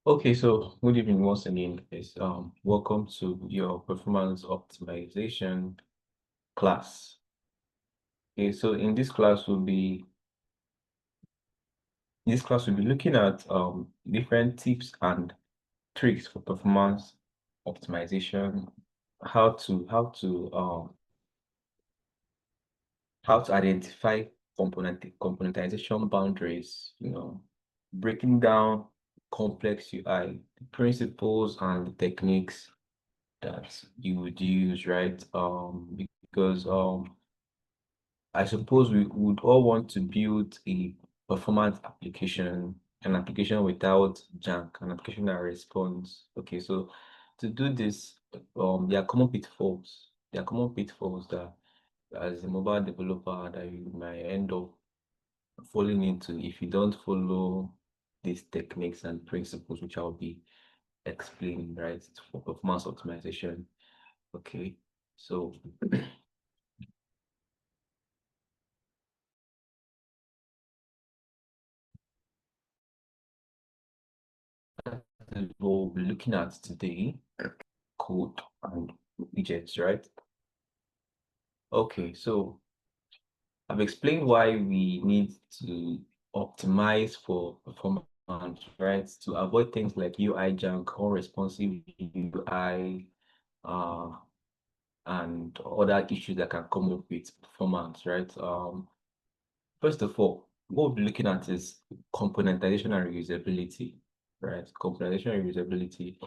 Okay, so good evening once again, guys. Welcome to your performance optimization class. Okay, so in this class we'll be looking at different tips and tricks for performance optimization, how to identify componentization boundaries, breaking down complex UI principles and the techniques that you would use, right? Because I suppose we would all want to build a performant application, an application without junk, an application that responds. Okay, so to do this, there are common pitfalls. There are common pitfalls that as a mobile developer that you might end up falling into if you don't follow these techniques and principles, which I'll be explaining, right, for performance optimization. Okay, so we'll be looking at today code and widgets, right? Okay, so I've explained why we need to optimize for performance, right? To avoid things like UI junk, unresponsive UI, uh, and other issues that can come up with performance, right? First of all, what we'll be looking at is componentization and reusability, right? Componentization and reusability.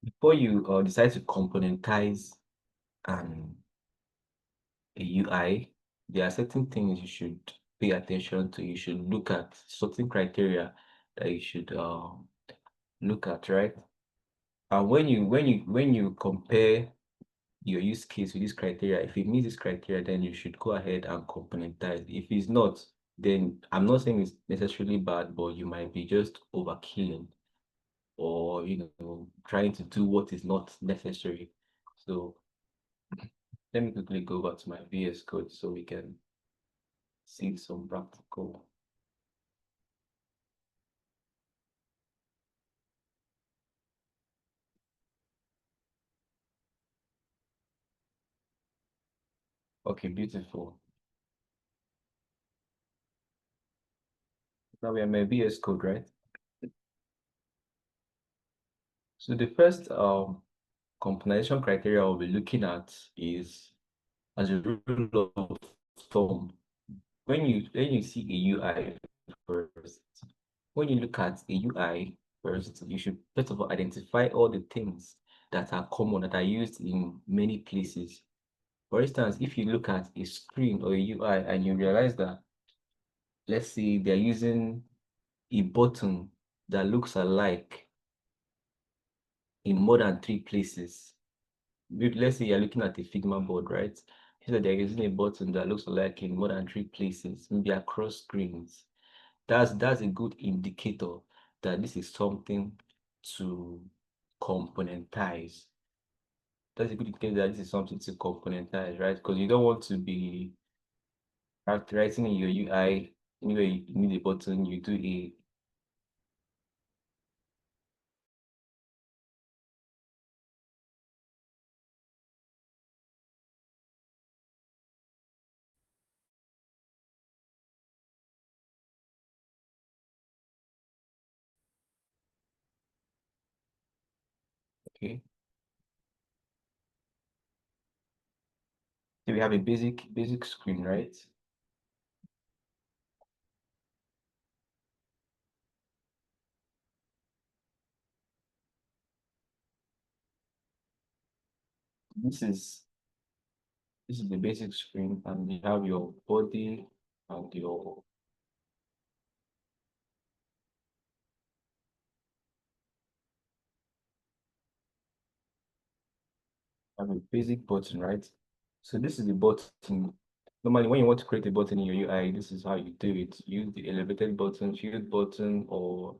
Before you decide to componentize an a UI, there are certain things you should pay attention to. You should look at certain criteria that you should look at, right? And when you compare your use case with this criteria, if it meets this criteria, then you should go ahead and componentize. If it's not, then I'm not saying it's necessarily bad, but you might be just overkilling or trying to do what is not necessary. So let me quickly go back to my VS Code so we can see some practical. Okay, beautiful. Now we have my VS Code, right? So the first componentation criteria we'll be looking at is, as a rule of thumb, when you see a UI first, when you look at a UI first, you should first of all identify all the things that are common, that are used in many places. For instance, if you look at a screen or a UI and you realize that, let's say they're using a button that looks alike in more than 3 places. Let's say you're looking at a Figma board, right? So they're using a button that looks alike in more than 3 places, maybe across screens. That's a good indicator that this is something to componentize. That's a good indicator that this is something to componentize, right? Because you don't want to be characterizing in your UI anywhere you need a button, you do a okay. So we have a basic screen, right? This is this is the basic screen, and you have your body and your have a basic button, right? So this is the button. Normally, when you want to create a button in your UI, this is how you do it. Use the elevated button, shield button, or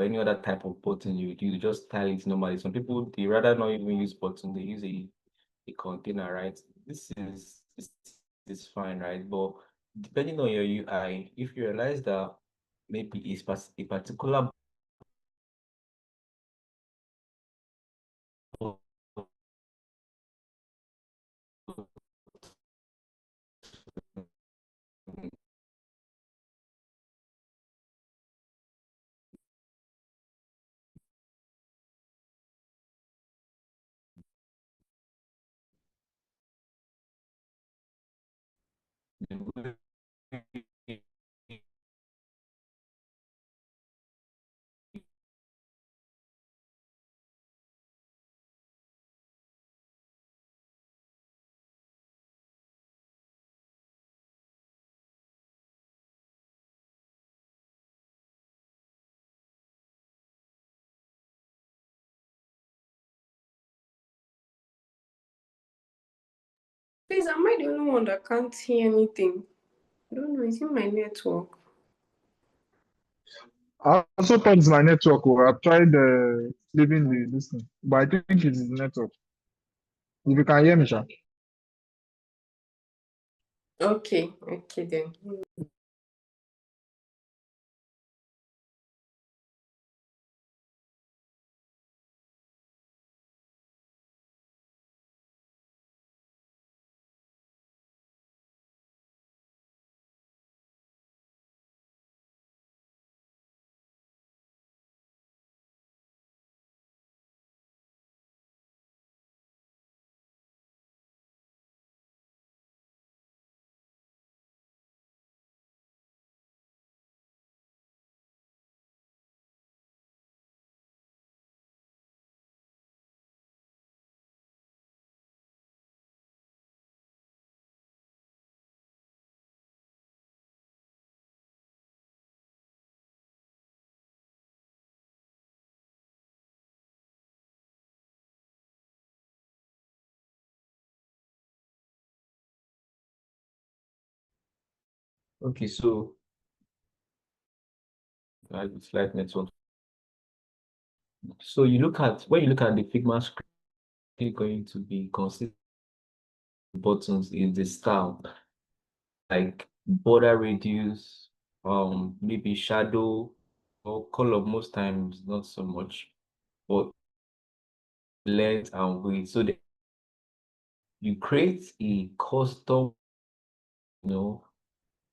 any other type of button you just style it normally. Some people they rather not even use button, they use a container, right? This is fine, right? But depending on your UI, if you realize that maybe a particular Please, am I the only one that can't hear anything? I don't know. Is it my network? I also thought it's my network. Oh, I've tried leaving the this thing, but I think it's the network. If you can hear me, Sha. Okay, okay then. Okay, so slight network. So you look at when you look at the Figma script, it's going to be consistent buttons is the style, like border radius, maybe shadow or color most times, not so much, but length and width. So you create a custom,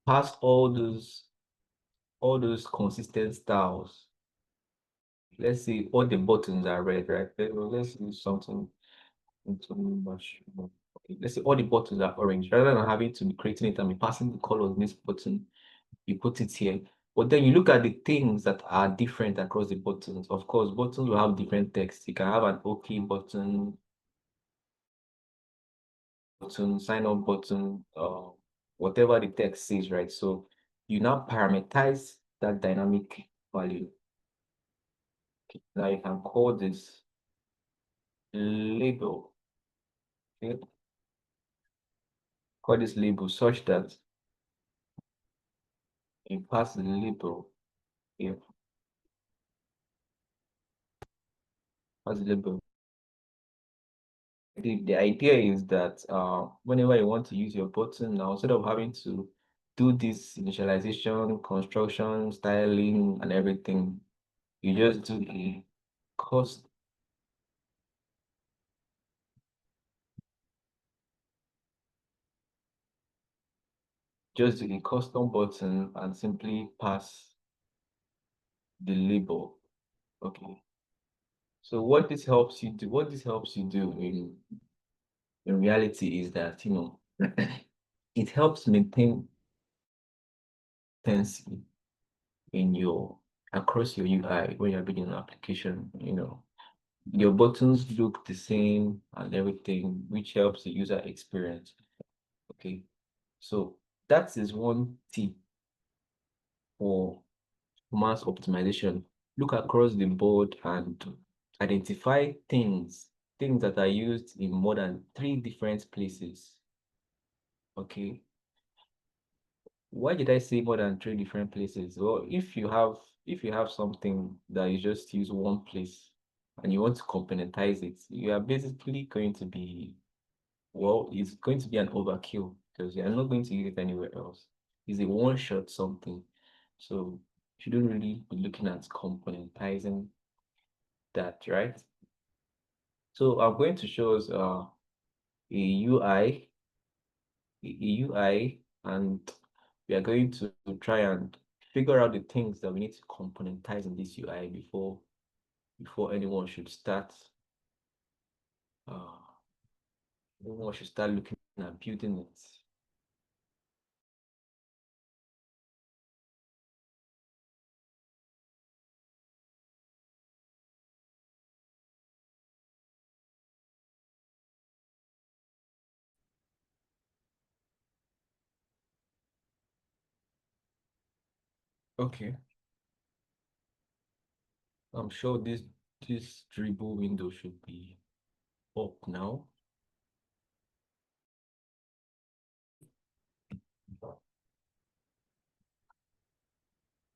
past all those consistent styles. Let's say all the buttons are red, right? Let's do something into much more. Okay, let's say all the buttons are orange. Rather than having to be creating it and be passing the colors in this button, you put it here. But then you look at the things that are different across the buttons. Of course, buttons will have different text. You can have an OK button, sign up button, whatever the text says, right? So you now parameterize that dynamic value. Okay. Now you can call this label. Okay. Call this label such that you pass the label here. Pass the label. The idea is that whenever you want to use your button now, instead of having to do this initialization, construction, styling, and everything, you just do a cost just do a custom button and simply pass the label. Okay. So what this helps you do in reality is that it helps maintain consistency in your across your UI when you're building an application. Your buttons look the same and everything, which helps the user experience. Okay, so that is one tip for mass optimization. Look across the board and identify things that are used in more than 3 different places. Okay, why did I say more than 3 different places? Well, if you have something that you just use one place and you want to componentize it, you are basically going to be, well, it's going to be an overkill because you're not going to use it anywhere else. It's a one-shot something. So you shouldn't really be looking at componentizing that, right? So I'm going to show us a UI, and we are going to try and figure out the things that we need to componentize in this UI before uh anyone should start looking at building it. Okay. I'm sure this dribble window should be up now.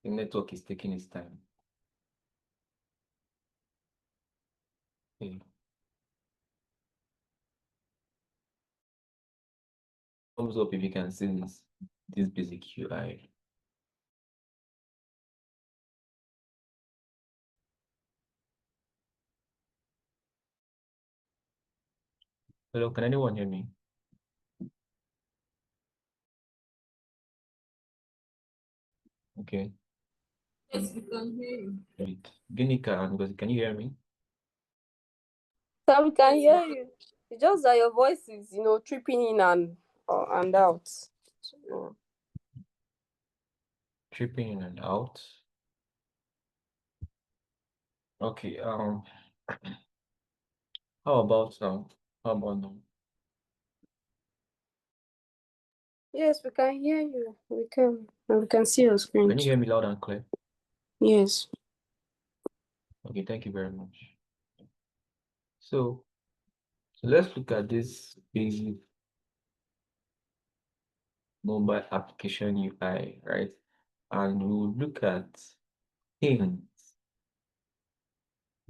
The network is taking its time. Okay. Thumbs up if you can see this basic UI. Hello, can anyone hear me? Okay. Yes, we can hear you. Great. Ginika and Ngozi, can you hear me? So we can hear you. It's just that your voice is, tripping in and out. So, Tripping in and out. Okay. How about now? How about now? yes, we can hear you. We can. And we can see your screen. Can you hear me loud and clear? Yes. Okay, thank you very much. So let's look at this basic mobile application UI, right? And we'll look at things,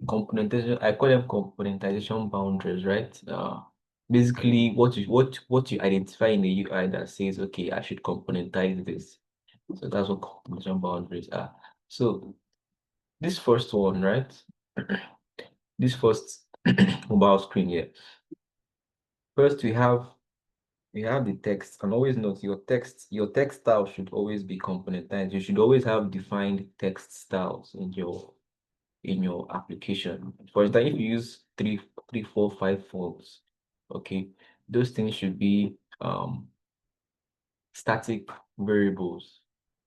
componentization. I call them componentization boundaries, right? Basically what you identify in the UI that says, okay, I should componentize this. So that's what componentation boundaries are. So this first one, right? This first mobile screen here. First we have the text, and always note your text style should always be componentized. You should always have defined text styles in your application. For example, if you use three, 4, 5 fonts, okay, those things should be static variables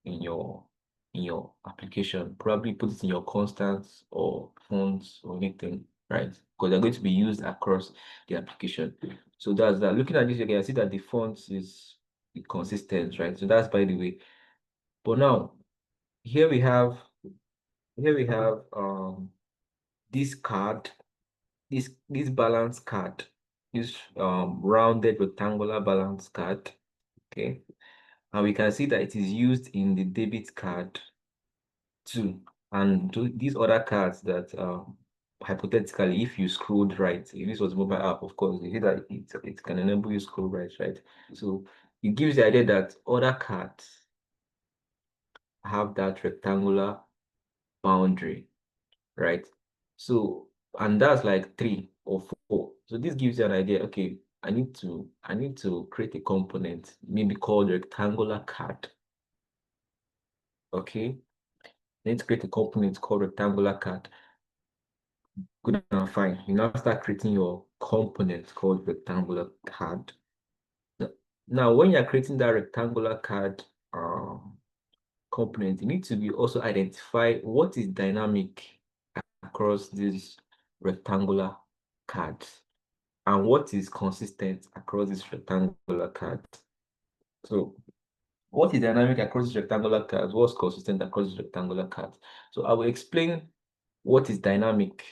in your application. Probably put it in your constants or fonts or anything, right? Because they're going to be used across the application. So that's that. Looking at this, you can see that the font is consistent, right? So that's by the way. But now here we have this card, this balance card, this rounded rectangular balance card. Okay. And we can see that it is used in the debit card too. And these other cards that hypothetically, if you scrolled right, if this was a mobile app, of course, you see that it can enable you scroll right, right? So it gives the idea that other cards have that rectangular boundary, right? So, and that's like 3 or 4. So this gives you an idea, okay, I need to create a component, maybe called rectangular card. Okay. I need to create a component called rectangular card. Good and fine. You now start creating your component called rectangular card. Now, when you're creating that rectangular card component, you need to be also identify what is dynamic across these rectangular cards and what is consistent across this rectangular card. So what is dynamic across this rectangular cards? What's consistent across this rectangular cards? So I will explain what is dynamic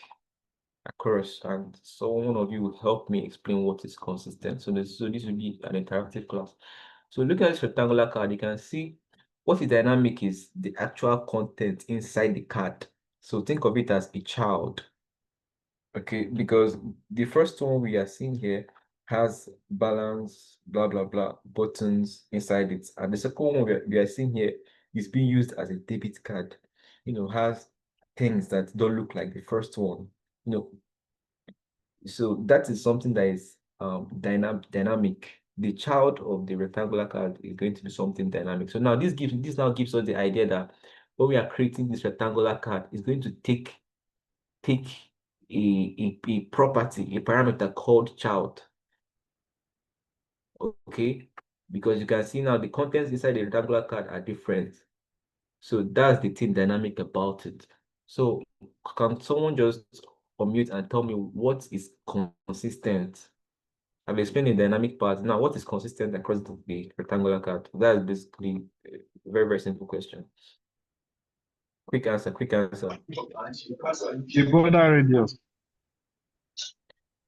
across, and so one of you will help me explain what is consistent. So this will be an interactive class. So look at this rectangular card, you can see what is dynamic is the actual content inside the card. So think of it as a child. Okay, because the first one we are seeing here has balance, blah, blah, blah, buttons inside it. And the second one we are seeing here is being used as a debit card, has things that don't look like the first one. So that is something that is dynamic. The child of the rectangular card is going to be something dynamic. So now this now gives us the idea that when we are creating this rectangular card, it's going to take a property, a parameter called child. Okay, because you can see now the contents inside the rectangular card are different. So that's the thing dynamic about it. So can someone just unmute and tell me what is consistent? I've explained the dynamic part. Now, what is consistent across the rectangular card? That's basically a very, very simple question. Quick answer, quick answer. The border radius.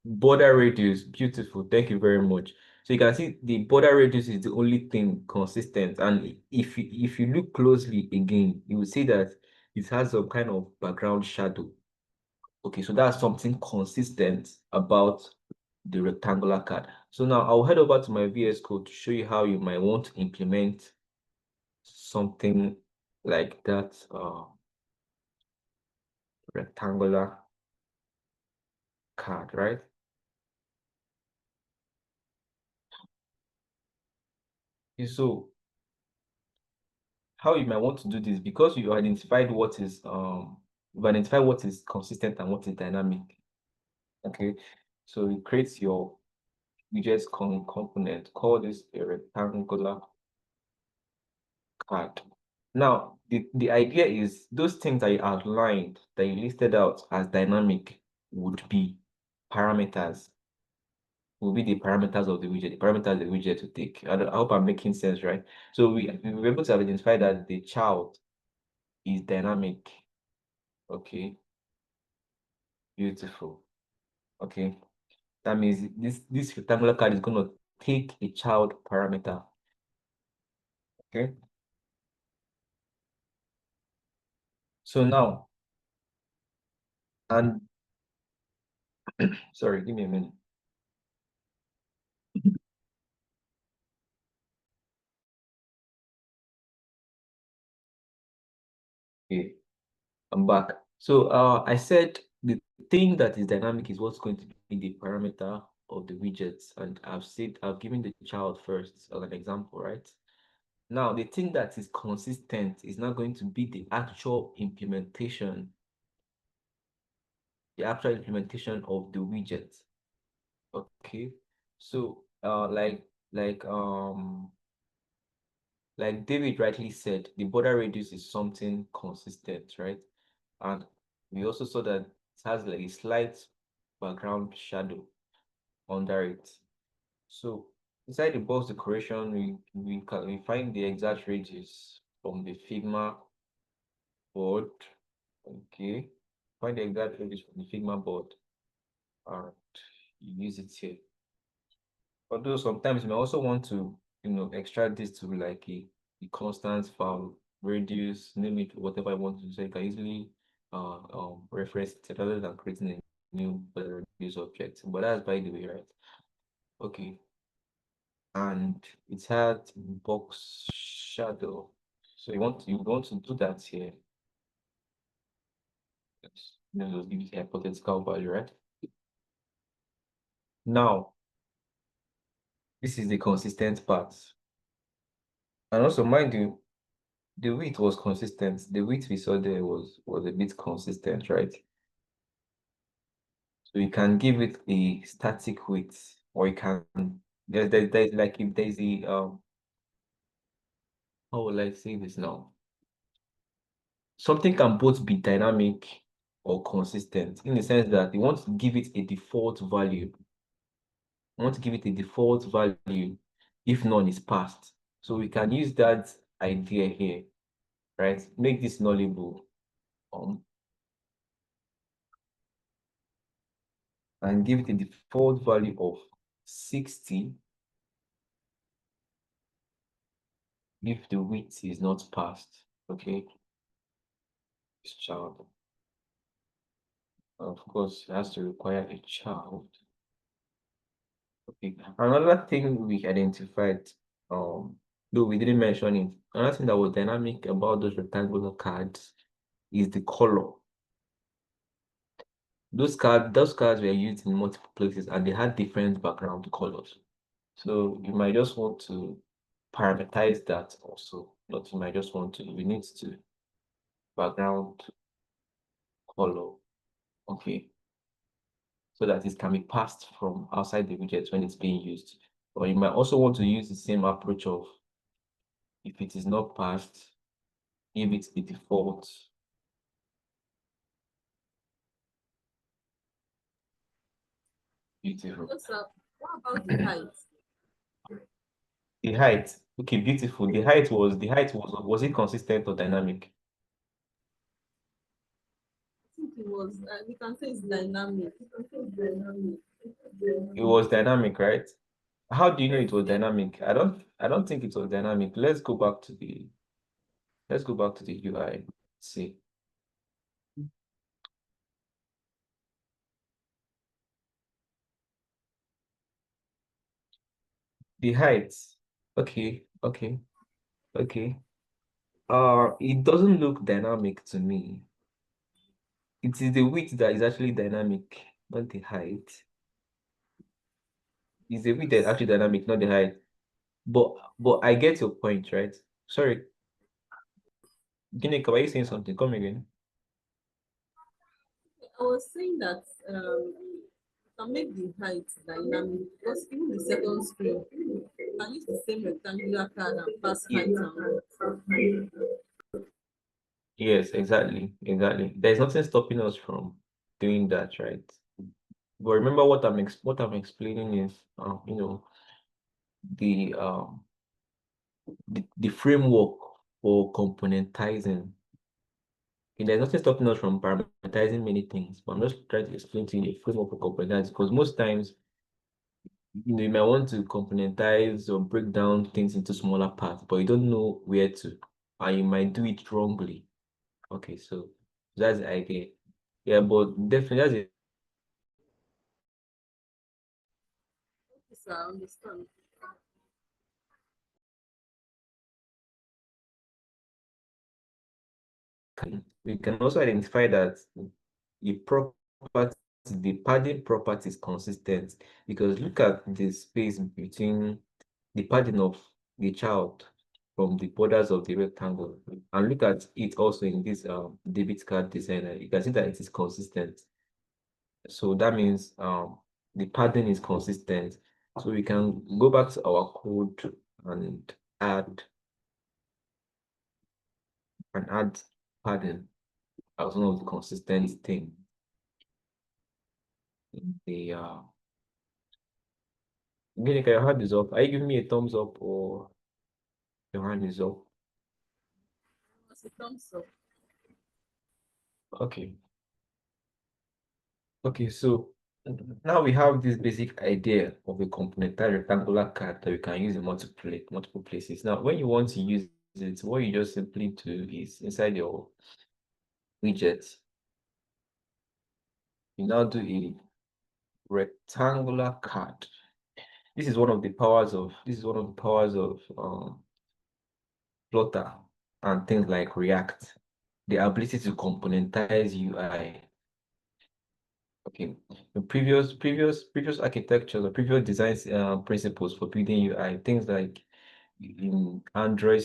Border radius, beautiful. Thank you very much. So you can see the border radius is the only thing consistent. And if you look closely again, you will see that it has some kind of background shadow. Okay, so that's something consistent about the rectangular card. So now I'll head over to my VS Code to show you how you might want to implement something like that rectangular card, right? Okay, so how you might want to do this, because you've identified what is consistent and what is dynamic. Okay, so it creates your widgets component. Call this a rectangular card. Now, the idea is those things that you outlined, that you listed out as dynamic, would be parameters, will be the parameters of the widget, the parameters the widget will take. I hope I'm making sense, right? So we were able to identify that the child is dynamic. Okay, beautiful. Okay, that means this rectangular card is going to take a child parameter. Okay, so now, and sorry, give me a minute. Okay, I'm back. So I said the thing that is dynamic is what's going to be the parameter of the widgets, and I've given the child first as an example, right? Now the thing that is consistent is not going to be the actual implementation, of the widget. Okay, so like David rightly said, the border radius is something consistent, right? And we also saw that it has like a slight background shadow under it. So inside the box decoration, we find the exact radius from the Figma board. Okay, find the exact radius from the Figma board and use it here. Although sometimes you may also want to, extract this to like a constant file, radius, name it whatever I want to say. You can easily reference it rather than creating a new radius object. But that's by the way, right? Okay. And it had box shadow. So you want to do that here. Yes. Just give it a hypothetical value, right? Now, this is the consistent part. And also, mind you, the width was consistent. The width we saw there was a bit consistent, right? So you can give it a static width, or you can there's like if there's a how will I say this now? Something can both be dynamic or consistent in the sense that you want to give it a default value. You want to give it a default value if none is passed. So we can use that idea here, right? Make this nullable. And give it a default value of 60 if the width is not passed. Okay, this child, of course, it has to require a child. Okay, another thing we identified, though we didn't mention it, another thing that was dynamic about those rectangular cards is the color. Those cards were used in multiple places and they had different background colors. So you might just want to parameterize that also. Not you might just want to, you need to background color. Okay. So that it can be passed from outside the widget when it's being used. Or you might also want to use the same approach of if it is not passed, give it the default. Beautiful. What's up? What about the height? The height. Okay, beautiful. The height was it consistent or dynamic? was, we can say it's dynamic. It was dynamic, right? How do you know it was Yeah. dynamic? I don't think it was dynamic. Let's go back to the UI. See. The height. Okay, okay, okay. It doesn't look dynamic to me. It is the width that is actually dynamic, not the height. It's the width that's actually dynamic, not the height. But I get your point, right? Sorry, Ginika, were you saying something? Come again. I was saying that you can make the height dynamic because even the second screen can use the same rectangular card and pass Yeah. height and width. Yes, exactly, exactly. There's nothing stopping us from doing that, right? But remember what I'm explaining is, the the framework for componentizing. Okay, there's nothing stopping us from parameterizing many things, but I'm just trying to explain to you a framework for componentizing because most times, you might want to componentize or break down things into smaller parts, but you don't know where to, and you might do it wrongly. Okay, so that's the idea. Yeah, but definitely that's it. Yes, I understand. We can also identify that the property, the padding property is consistent because look at the space between the padding of the child from the borders of the rectangle, and look at it also in this debit card designer. You can see that it is consistent. So that means the padding is consistent. So we can go back to our code and add padding as one of the consistent things. The Ginika, your hand is up. Are you giving me a thumbs up or your hand is up? As a thumbs up. Okay. Okay, so now we have this basic idea of a complementary rectangular card that we can use in multiple places. Now, when you want to use it, what you just simply do is inside your widget, you now do a rectangular card. This is one of the powers of Flutter and things like React, the ability to componentize UI. Okay, the previous architectures or previous design principles for building UI, things like in Android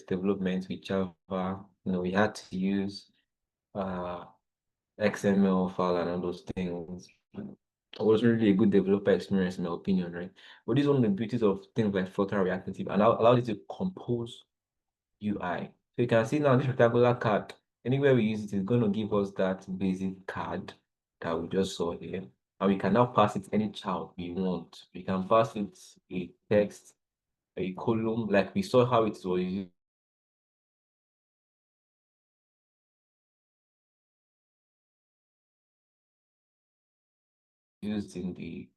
development with Java, we had to use uh XML file and all those things. It wasn't really a good developer experience, in my opinion, right? But this is one of the beauties of things like Flutter and React Native, and allows you to compose UI. So you can see now this rectangular card, anywhere we use it is going to give us that basic card that we just saw here. And we can now pass it any child we want. We can pass it a text, a column, like we saw how it was used in the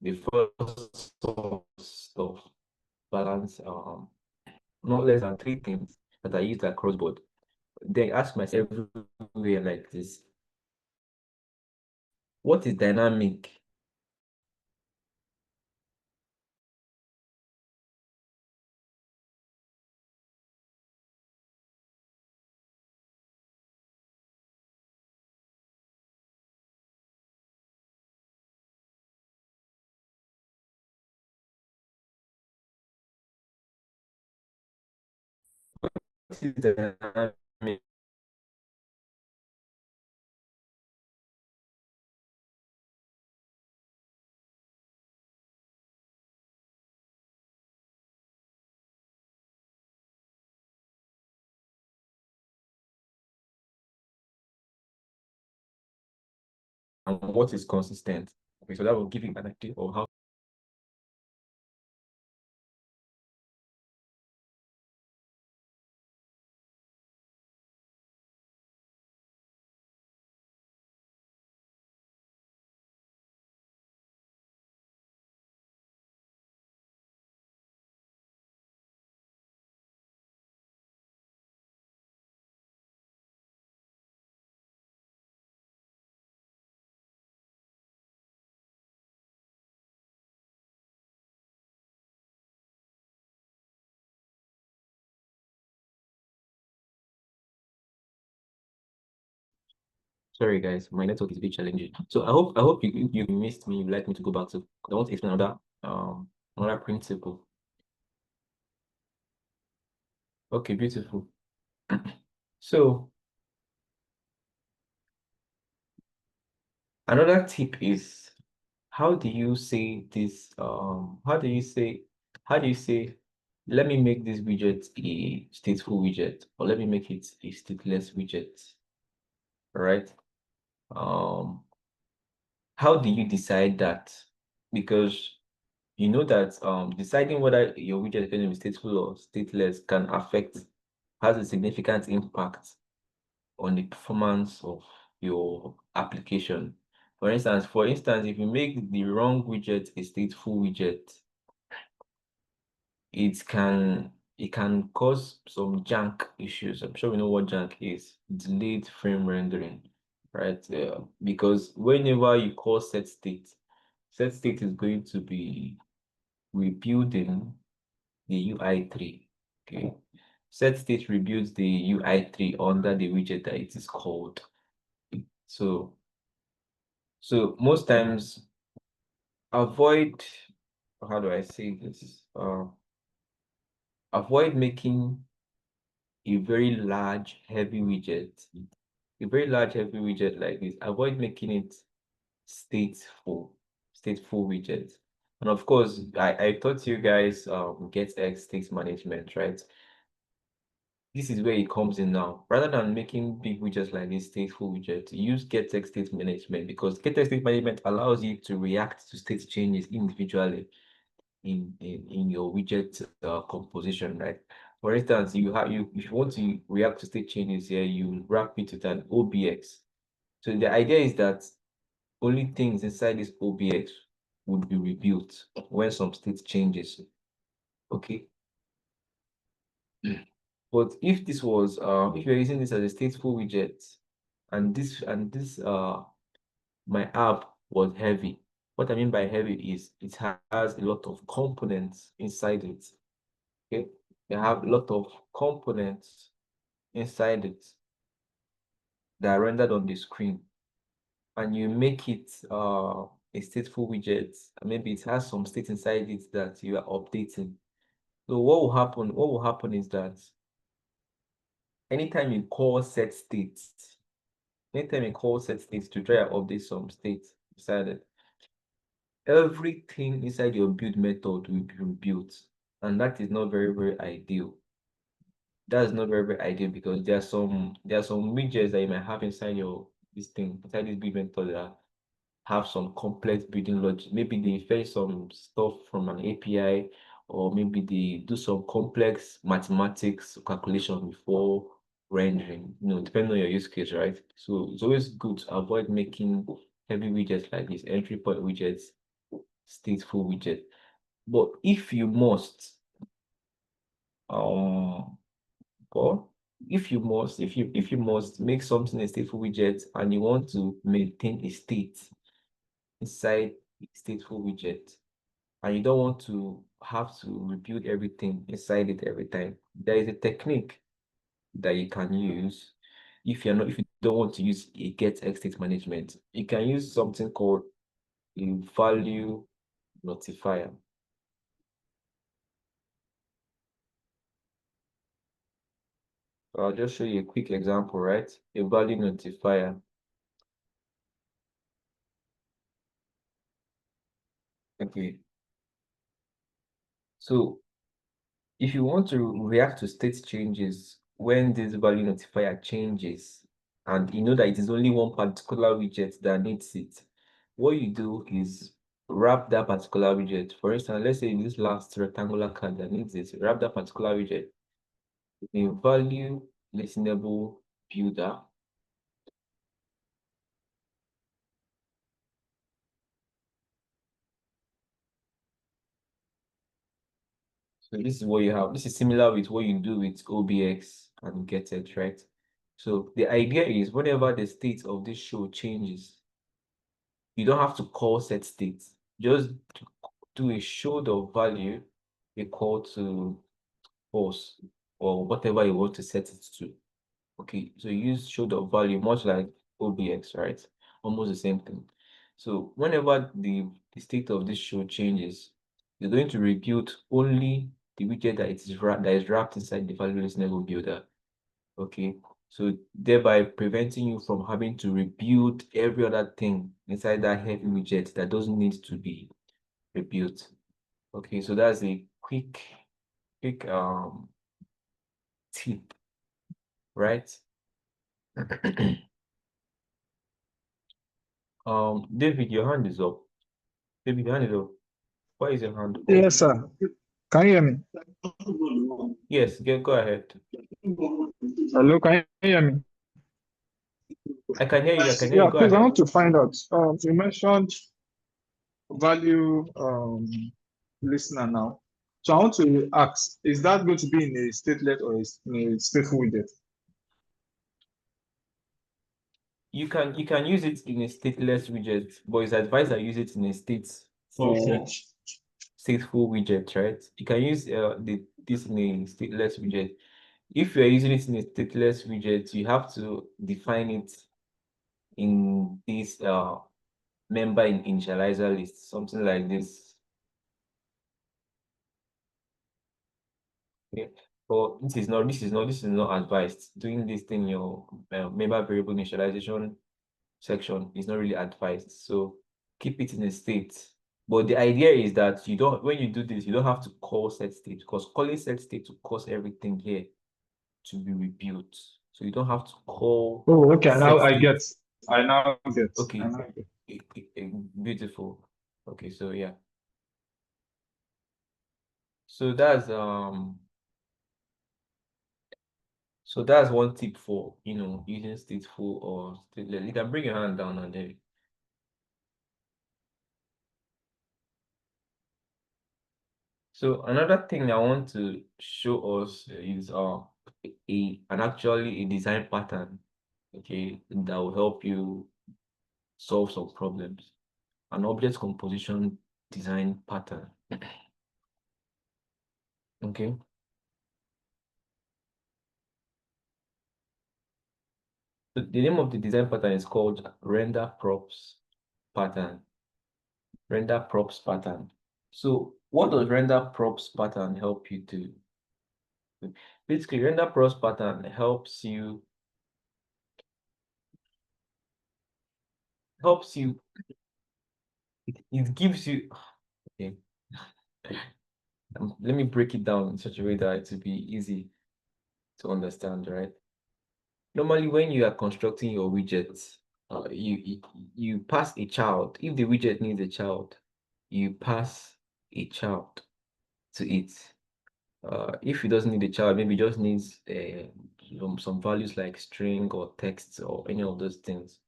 the first stuff balance not less than three things that I used across board. Then ask myself everywhere like this: what is dynamic? What is dynamic? and what is consistent. Okay, so that will give you an idea of how. Sorry guys, my network is a bit challenging. So I hope you missed me. You'd like me to go back to. I want to explain another principle. Okay, beautiful. So another tip is, how do you say this? How do you say, let me make this widget a stateful widget, or let me make it a stateless widget, right? How do you decide that? Because you know that deciding whether your widget is going to be stateful or stateless has a significant impact on the performance of your application. For instance, if you make the wrong widget a stateful widget, it can cause some jank issues. I'm sure we know what jank is. Delayed frame rendering, right? Because whenever you call set state is going to be rebuilding the UI3. Okay. Set state rebuilds the UI3 under the widget that it is called. So most times avoid, how do I say this? Avoid making a very large, heavy widget. A very large, heavy widget like this. Avoid making it stateful, stateful widget. And of course, I taught you guys GetX state management, right? This is where it comes in now. Rather than making big widgets like this stateful widget, use GetX state management, because GetX state management allows you to react to state changes individually in your widget composition, right? For instance, if you want to react to state changes here, you wrap it with an OBX. So the idea is that only things inside this OBX would be rebuilt when some state changes. Okay. But if this was if you're using this as a stateful widget, and this my app was heavy. What I mean by heavy is it has a lot of components inside it. Okay, you have a lot of components inside it that are rendered on the screen, and you make it a stateful widget. Maybe it has some state inside it that you are updating. So what will happen? What will happen is that anytime you call set states, anytime you call set states to try and update some states inside it, everything inside your build method will be rebuilt, and that is not very ideal. That's not very ideal, because there are some widgets that you might have inside this build method that have some complex building logic. Maybe they fetch some stuff from an API, or maybe they do some complex mathematics calculation before rendering, depending on your use case, right? So it's always good to avoid making heavy widgets like this, entry point widgets, stateful widget. But if you must, or if you must make something a stateful widget and you want to maintain a state inside a stateful widget, and you don't want to have to rebuild everything inside it every time, there is a technique that you can use. If you don't want to use a GetX state management, you can use something called a value notifier. I'll just show you a quick example, right? A value notifier. Okay. So if you want to react to state changes when this value notifier changes, and you know that it is only one particular widget that needs it, what you do is wrap that particular widget. For instance, let's say this last rectangular card that needs it, wrap that particular widget in a value listenable builder. So this is what you have. This is similar with what you do with OBX and get it, right? So the idea is whenever the state of this show changes, you don't have to call set state. Just do a show of value equal to false or whatever you want to set it to. Okay, so you use show of value much like OBX, right? Almost the same thing. So whenever the state of this show changes, you're going to rebuild only the widget that is wrapped inside the value listenable builder. Okay, so thereby preventing you from having to rebuild every other thing inside that heavy widget that doesn't need to be rebuilt. Okay, so that's a quick tip, right? David, your hand is up. David, your hand is up. Why is your hand up? Yes, sir. Can you hear me? Yes, go ahead. Hello, can you hear me? I can hear you. I can hear you. Yeah, Go please, I ahead. want to find out. You mentioned value listener now. So I want to ask, is that going to be in a statelet or in a stateful widget? You can use it in a stateless widget, but it's advised that you use it in a stateful widget, right? You can use this in a stateless widget. If you're using it in a stateless widget, you have to define it in this member in initializer list, something like this. Okay. But this is not advised. Doing this thing in your member variable initialization section is not really advised. So keep it in a state. But the idea is that when you do this, you don't have to call set state, because calling set state to cause everything here to be rebuilt. So you don't have to call Oh, okay. Now set I state. get. I now get. Okay, I now get. beautiful. Okay, so yeah. So that's one tip for using stateful or stateless. You can bring your hand down on there. So another thing I want to show us is actually a design pattern, okay, that will help you solve some problems. An object composition design pattern. Okay. So the name of the design pattern is called render props pattern. Render props pattern. So what does render props pattern help you do? Basically, render props pattern helps you it gives you okay. Let me break it down in such a way that it will be easy to understand, right? Normally, when you are constructing your widgets, you pass a child. If the widget needs a child, you pass a child to it. If it doesn't need a child, maybe it just needs some values like string or text or any of those things.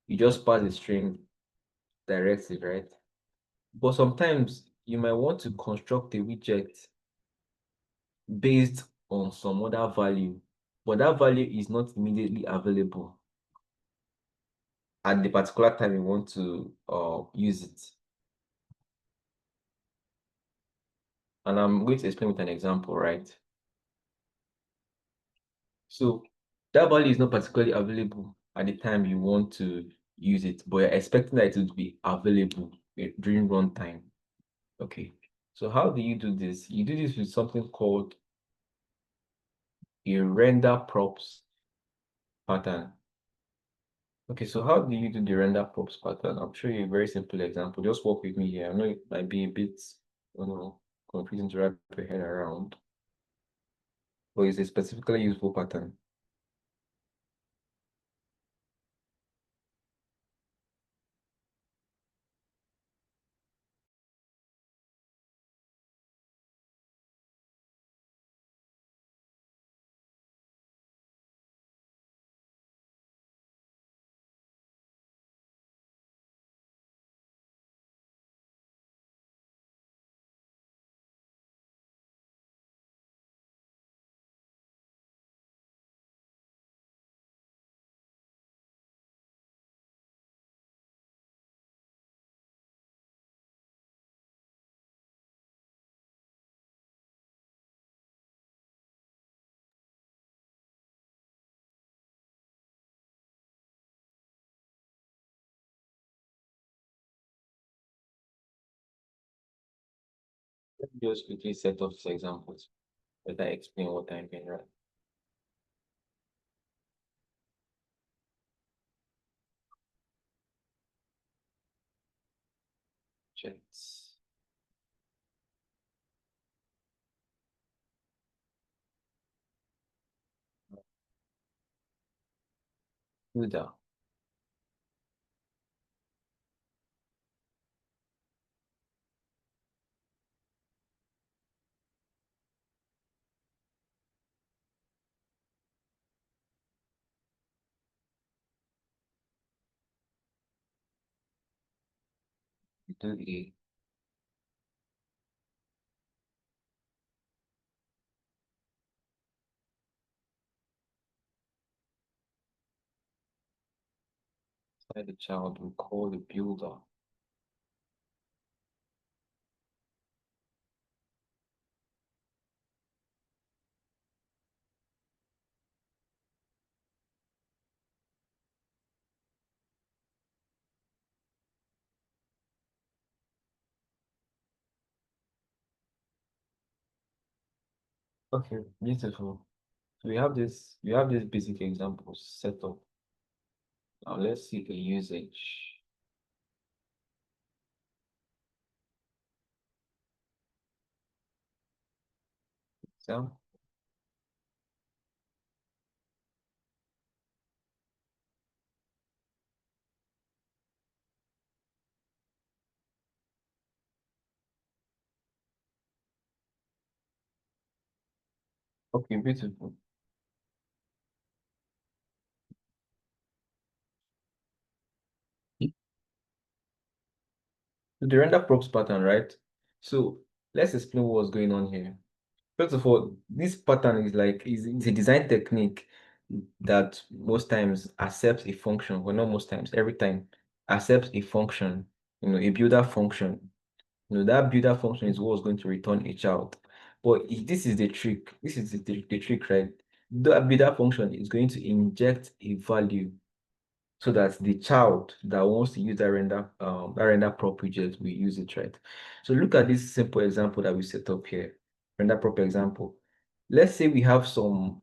You just pass a string directly, right? But sometimes you might want to construct a widget based on some other value, but that value is not immediately available at the particular time you want to use it. And I'm going to explain with an example, right? So that value is not particularly available at the time you want to use it, but you're expecting that it would be available during runtime. Okay. So how do you do this? You do this with something called a render props pattern. Okay, so how do you do the render props pattern? I'll show you a very simple example. Just work with me here. I know it might be a bit, I don't know, confusing to wrap your head around, but it's a specifically useful pattern. Let me just quickly set up some examples that I explain what I mean, right? Checks. Do that. Do a inside the child we call the builder. Okay, beautiful. So we have this basic example set up. Now let's see the usage. So okay, beautiful. So the render props pattern, right? So let's explain what's going on here. First of all, this pattern is like is a design technique that most times accepts a function, well, not most times, every time accepts a function, a builder function. That builder function is what's going to return a child. But this is the trick. This is the trick, right? The builder function is going to inject a value so that the child that wants to use that render prop widget will use it, right? So look at this simple example that we set up here, render prop example. Let's say we have some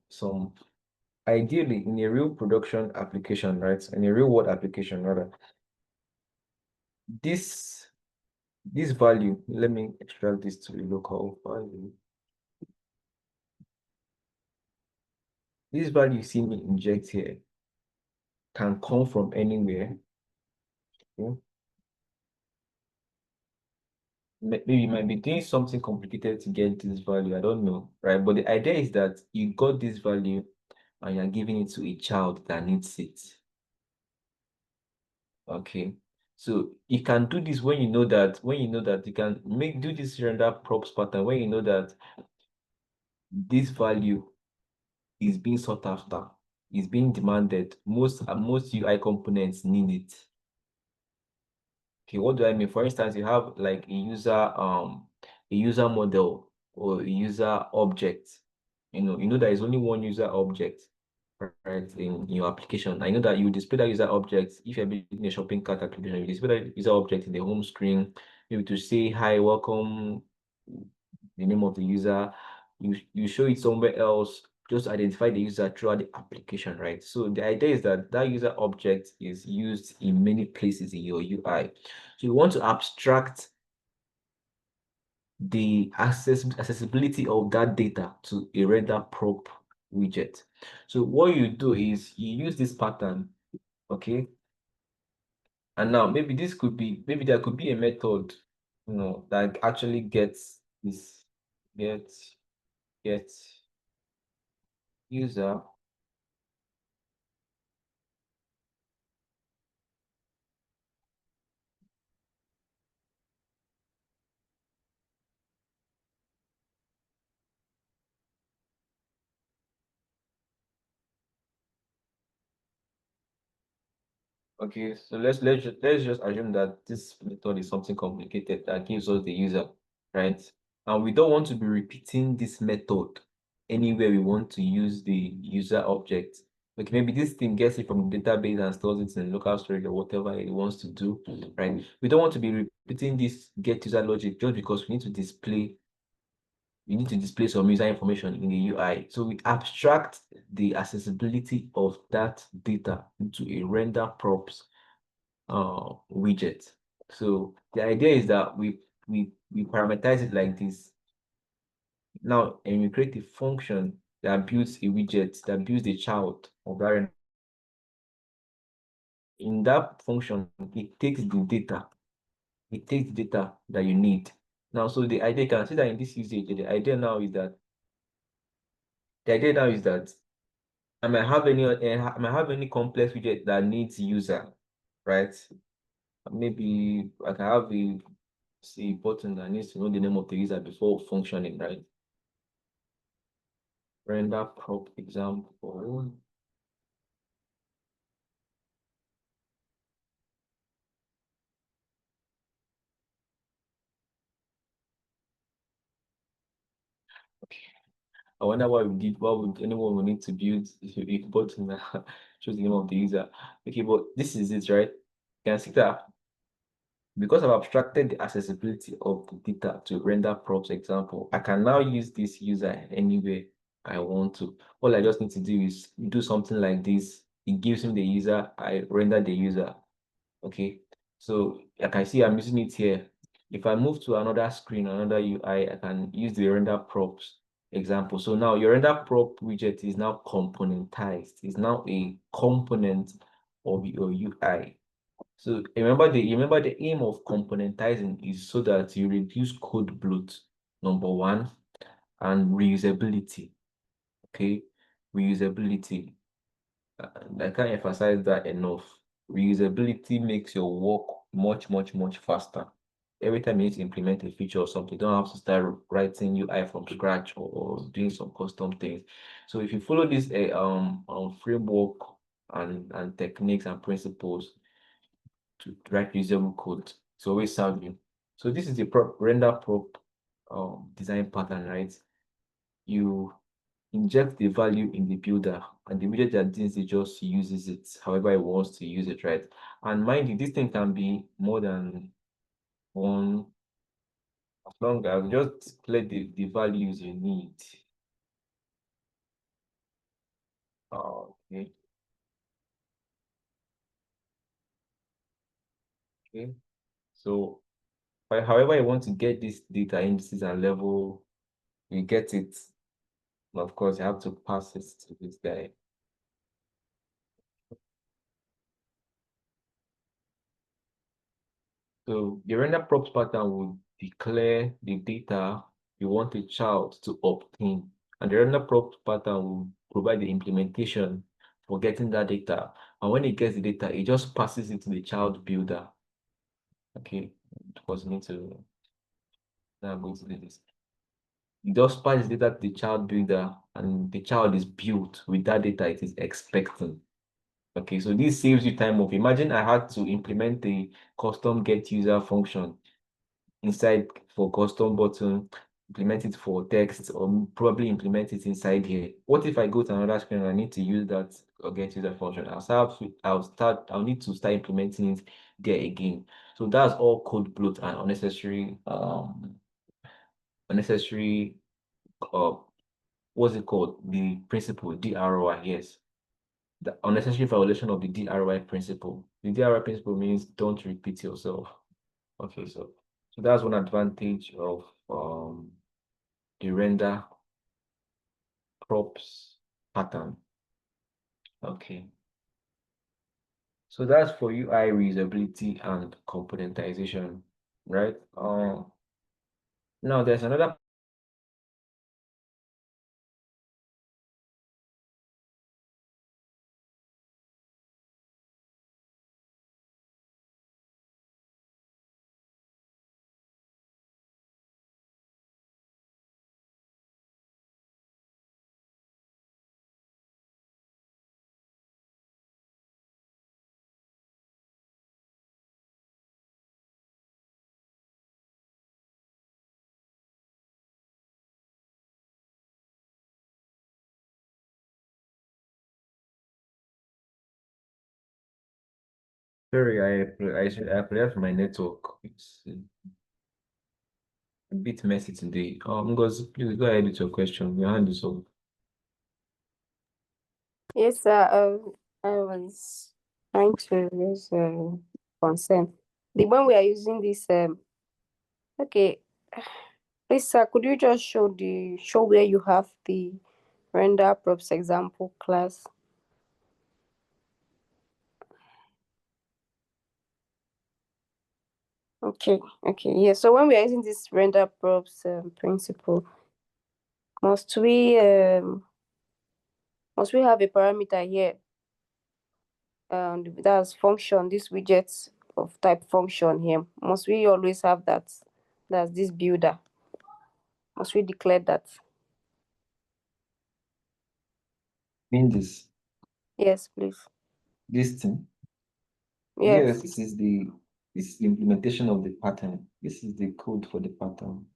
ideally in a real production application, right? In a real world application, rather, this value, let me extract this to a local value. This value you see me inject here can come from anywhere. Okay? Maybe you might be doing something complicated to get this value, I don't know, right? But the idea is that you got this value and you're giving it to a child that needs it. Okay. So you can do this when you know that you can do this render props pattern when you know that this value is being sought after, is being demanded. Most UI components need it. Okay, what do I mean? For instance, you have like a user model or a user object. You know there is only one user object, right, in your application. I know that you display that user object if you're building a shopping cart application. You display that user object in the home screen, maybe to say hi, welcome, the name of the user. You show it somewhere else, just identify the user throughout the application, right? So the idea is that that user object is used in many places in your UI. So you want to abstract the accessibility of that data to a render prop widget. So what you do is you use this pattern, okay? And now maybe there could be a method, that actually gets this get user. Okay, so let's just assume that this method is something complicated that gives us the user, right? And we don't want to be repeating this method anywhere we want to use the user object. Like maybe this thing gets it from the database and stores it in local storage or whatever it wants to do, right? We don't want to be repeating this get user logic just because we need to display you need to display some user information in the UI. So we abstract the accessibility of that data into a render props widget. So the idea is that we parameterize it like this. Now, and we create a function that builds a widget that builds the child of that. In that function, it takes the data. It takes the data that you need. Now, so the idea, you can see that in this usage, the idea now is that I might have any complex widget that needs user, right? Maybe I can have a button that needs to know the name of the user before functioning, right? Render prop example. I wonder what would anyone would need to build a button that shows the name of the user. Okay, but this is it, right? You can see that because I've abstracted the accessibility of the data to render props example, I can now use this user anywhere I want to. All I just need to do is do something like this. It gives me the user, I render the user. Okay, so like I see I'm using it here. If I move to another screen, another UI, I can use the render props example. So now your render prop widget is now componentized. It's now a component of your UI. So remember the aim of componentizing is so that you reduce code bloat, number one, and reusability. Okay, reusability. I can't emphasize that enough. Reusability makes your work much faster. Every time you need to implement a feature or something, you don't have to start writing UI from scratch or doing some custom things. So if you follow this framework and techniques and principles to write usable code, it's always serve you. So this is the render prop design pattern, right? You inject the value in the builder, and the widget that does it just uses it however it wants to use it, right? And mind you, this thing can be more than one, as long as just let the values you need. Okay. Okay. So however you want to get this data indices and level, you get it. And of course, you have to pass it to this guy. So the render props pattern will declare the data you want a child to obtain. And the render props pattern will provide the implementation for getting that data. And when it gets the data, it just passes it to the child builder. Okay, because you need to now go to do this. It just passes data to the child builder, and the child is built with that data it is expecting. Okay, so this saves you time of. Imagine I had to implement the custom get user function inside for custom button, implement it for text, or probably implement it inside here. What if I go to another screen and I need to use that or get user function? I'll need to start implementing it there again. So that's all code bloat and unnecessary uh what's it called? The principle, DROI, yes. The unnecessary violation of the DROI principle. The DROI principle means don't repeat yourself. Okay, so that's one advantage of the render props pattern. Okay. So that's for UI reusability and componentization, right? Now there's another. Sorry, I apologize for my network. a bit messy today. Because please go ahead with your question. Your hand is up. Yes, sir. I was trying to raise concern. The when we are using this okay, please sir, could you just show where you have the render props example class? Okay, yeah. So when we are using this render props principle, must we um must we have a parameter here? That's function, this widget of type function here. Must we always have that? That's this builder. Must we declare that? Mean this Yes, please. thing. Yes, Yes. this is the implementation of the pattern. This is the code for the pattern.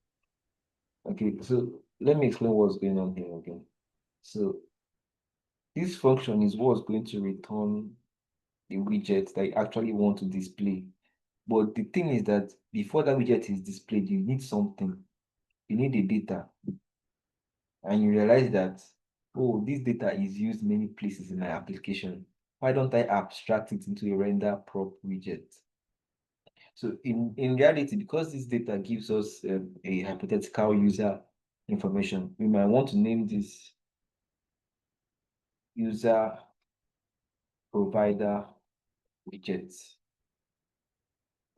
Okay, so let me explain what's going on here again. So this function is what's going to return the widget that you actually want to display. But the thing is that before that widget is displayed, you need something. You need the data. And you realize that, oh, this data is used many places in my application. Why don't I abstract it into a render prop widget? So in reality, because this data gives us a hypothetical user information, we might want to name this user provider widget.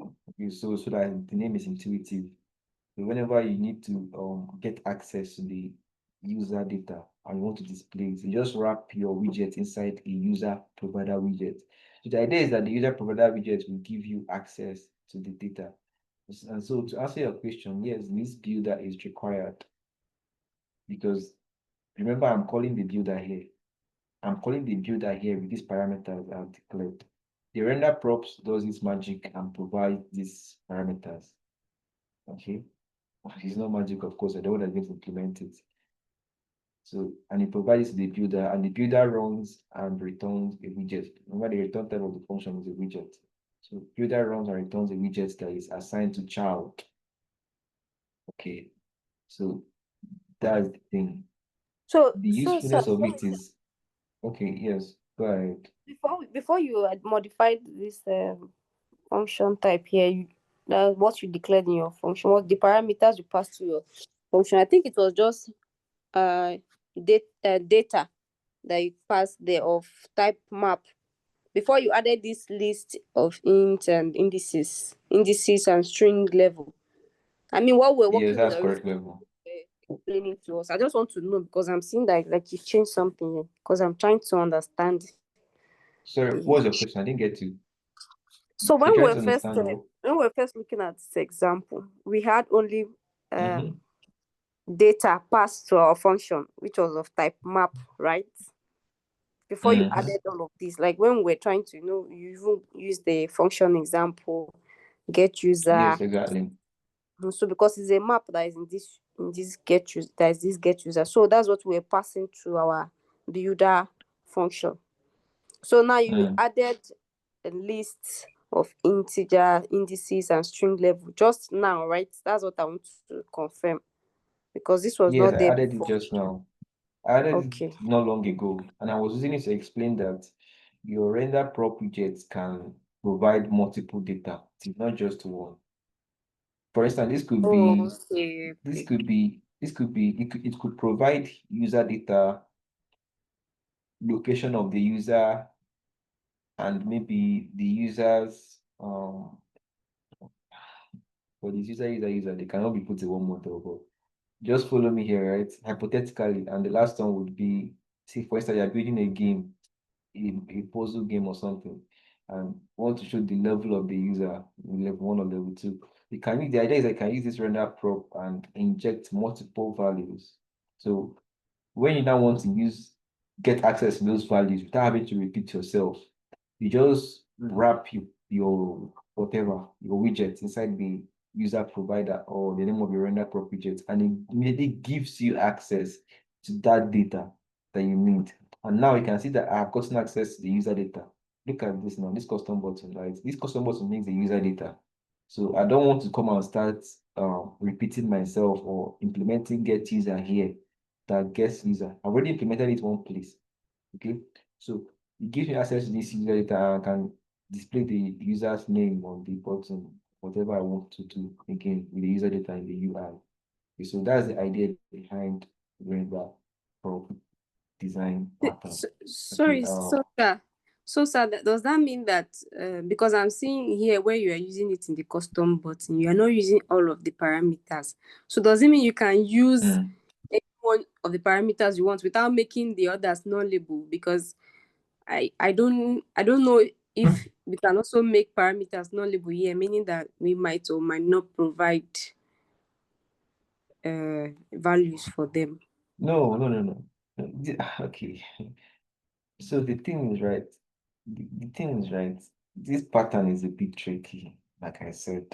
Okay, so that the name is intuitive. So whenever you need to get access to the user data and you want to display it, you just wrap your widget inside a user provider widget. So the idea is that the user provider widget will give you access to the data. And so to answer your question, yes, this builder is required because remember, I'm calling the builder here. I'm calling the builder here with these parameters I've declared. The render props does its magic and provides these parameters. Okay. It's not magic, of course, I don't want to implement it. So, and it provides the builder, and the builder runs and returns a widget. Remember, the return type of the function is a widget. So, builder runs and returns a widget that is assigned to child. Okay, so that's the thing. So The sir, usefulness of it is okay. Yes, go ahead. before you had modified this function type here, what you declared in your function, what the parameters you passed to your function. I think it was just data that you passed there of type map before you added this list of int and indices and string level. I mean, what we're Yes, working with that's originally, correct level. explaining to us. I just want to know because I'm seeing that like you changed something here because I'm trying to understand. Sorry, what was your question? I didn't get to. So You're trying to understand what? when we're first looking at this example, we had only Mm-hmm. data passed to our function, which was of type map, right? Before you Mm-hmm. added all of these, like when we're trying to, you even use the function example, get user. Yes, exactly. So because it's a map that is in this get user, that is this get user. So that's what we're passing to our builder function. So now you Mm. added a list of integer indices and string level just now, right? That's what I want to confirm because this was Yes, not I there added it before. just now. I added Okay. it not long ago, and I was using it to explain that your render prop widgets can provide multiple data. It's not just one. For instance, Oh, okay. it could provide user data, location of the user, and maybe the user's for this user, they cannot be put in one model, but just follow me here, right? Hypothetically, and the last one would be, say, for instance, you're building a game, a puzzle game or something, and want to show the level of the user, level one or level two. The idea is I can use this render prop and inject multiple values. So when you now want to get access to those values without having to repeat yourself, you just wrap your whatever, your widget inside the user provider or the name of your render prop widget, and it immediately gives you access to that data that you need. And now you can see that I have gotten access to the user data. Look at this now, this custom button, right? This custom button needs the user data. So I don't want to come and start repeating myself or implementing get user here that gets user. I've already implemented it one place. Okay, so it gives me access to this user data. I can display the user's name on the button, whatever I want to do again with the user data in the UI. Okay, so that's the idea behind render prop design pattern. Okay, Sorry, so sir, does that mean that because I'm seeing here where you are using it in the custom button, you are not using all of the parameters. So does it mean you can use any one of the parameters you want without making the others nullable? Because I don't know if we can also make parameters nullable here, meaning that we might or might not provide values for them. no, no, no, no. Okay. So the thing is right. The thing is right. This pattern is a bit tricky, like I said.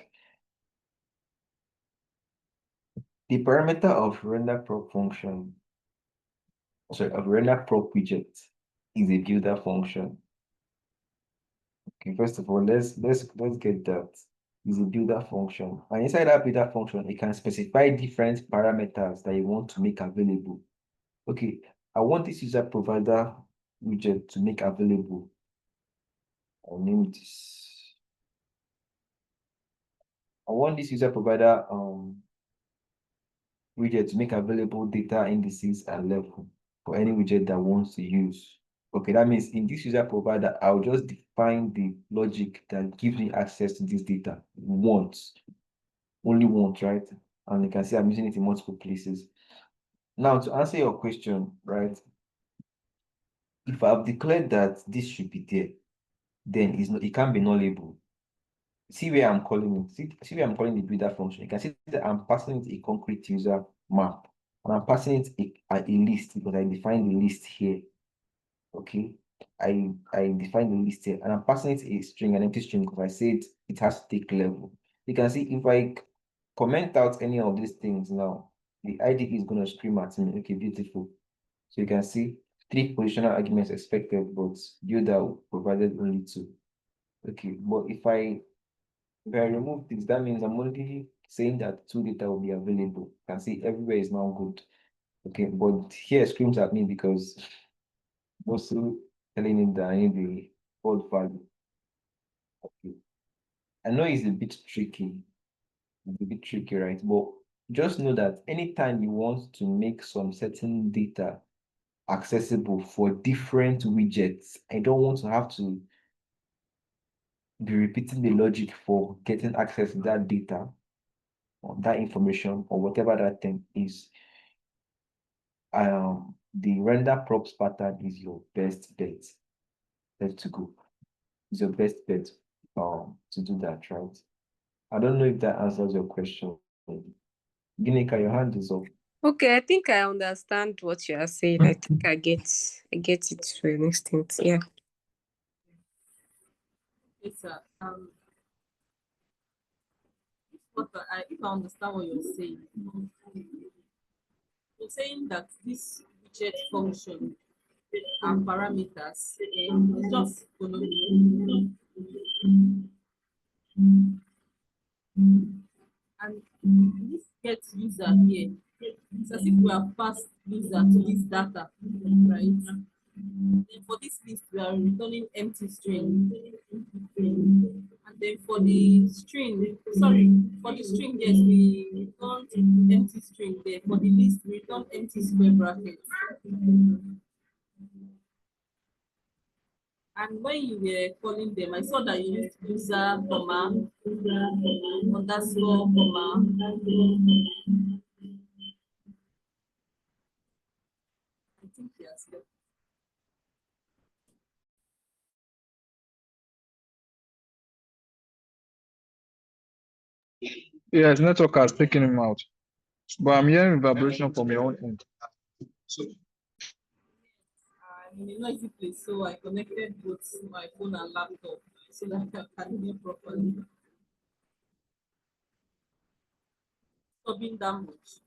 The parameter of render prop function, sorry, of render prop widget is a builder function. Okay, first of all, let's get that. Is a builder function. And inside that builder function, it can specify different parameters that you want to make available. Okay, I want this user provider widget to make available. I'll name this. I want this user provider widget to make available data indices and level for any widget that wants to use. Okay, that means in this user provider, I'll just define the logic that gives me access to this data once, only once, right? And you can see I'm using it in multiple places. Now, to answer your question, right? If I've declared that this should be there, then it can't be nullable. See where I'm calling it. See where I'm calling the builder function. You can see that I'm passing it a concrete user map. And I'm passing it a list because I defined the list here. Okay. I defined the list here and I'm passing it a string, an empty string, because I said it has to take level. You can see if I comment out any of these things now, the IDE is going to scream at me. Okay, beautiful. So you can see 3 positional arguments expected, but builder provided only 2. Okay, but if I remove this, that means I'm only saying that 2 data will be available. You can see everywhere is now good. Okay, but here screams at me because also telling him that I need the old value. Okay. I know it's a bit tricky. It's a bit tricky, right? But just know that anytime you want to make some certain data accessible for different widgets, I don't want to have to be repeating the logic for getting access to that data or that information or whatever that thing is. The render props pattern is your best bet. Let's go. It's your best bet to do that, right? I don't know if that answers your question. Ginika, your hand is up. Okay, I think I understand what you are saying. I think I get it to an extent. Yeah. Okay, sir. If I understand what you're saying that this widget function and parameters is just gonna be, and this get user here. It's as if we have passed user to this data, right? Then for this list, we are returning empty string. And then for the string, yes, we return empty string there. For the list, we return empty square bracket. And when you were calling them, I saw that you used user, comma, underscore, comma. I think yes. Yes, network has taken him out. But I'm hearing vibration from your own end. So I'm in a noisy place, so I connected both my phone and laptop so that I can hear properly. Not being that much.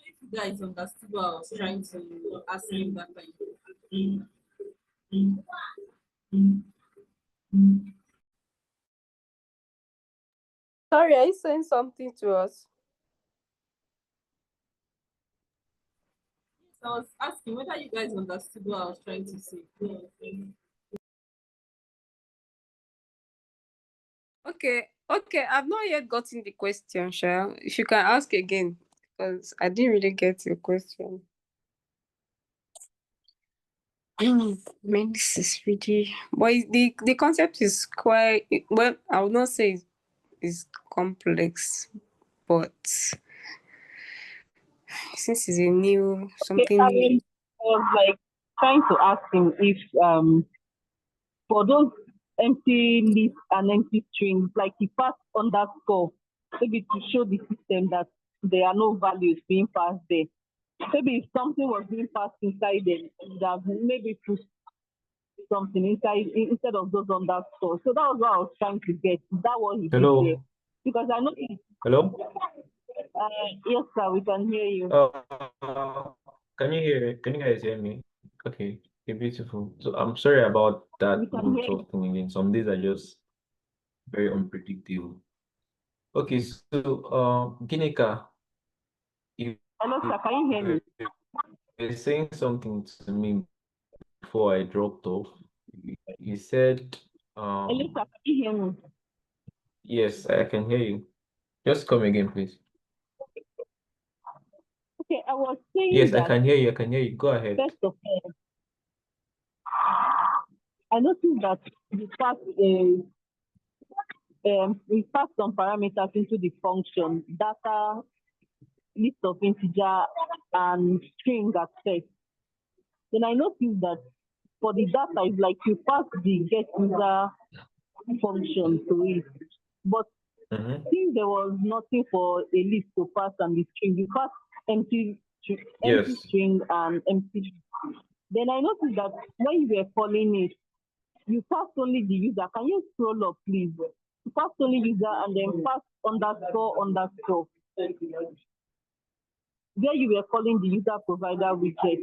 If you guys understood what I was trying to ask him that time. Sorry, are you saying something to us? I was asking whether you guys understood what I was trying to say. Okay, I've not yet gotten the question, Sha. If you can ask again, because I didn't really get your question. I mean, this is really, but the concept is quite, well, I would not say it's complex, but since it's a new something new. I was like trying to ask him if for those empty lists and empty strings, like he passed underscore, maybe to show the system that there are no values being passed there. Maybe if something was being passed inside them, that maybe put something inside instead of those underscore. So that was what I was trying to get. Is that what he did there? Hello. Because I know Hello. yes, sir, we can hear you. Can you guys hear me? Okay, beautiful. So I'm sorry about that We can hear root thing again. Some days are just very unpredictable. Okay, so Ginika, you Hello, sir, can you hear me? were saying something to me before I dropped off. You said Hello, sir, can you hear me? yes, I can hear you. Just come again, please. Okay, I was saying Yes, I that can hear you. I can hear you. Go ahead. first of all, I noticed that we pass some parameters into the function data, list of integer, and string access. Then I noticed that for the data, it's like you pass the get user function to it. But since there was nothing for a list to pass and the string, you pass empty Yes. string and empty. Then I noticed that when you were calling it, you pass only the user. Can you scroll up, please? You pass only user and then pass underscore. Where you were calling the user provider widget.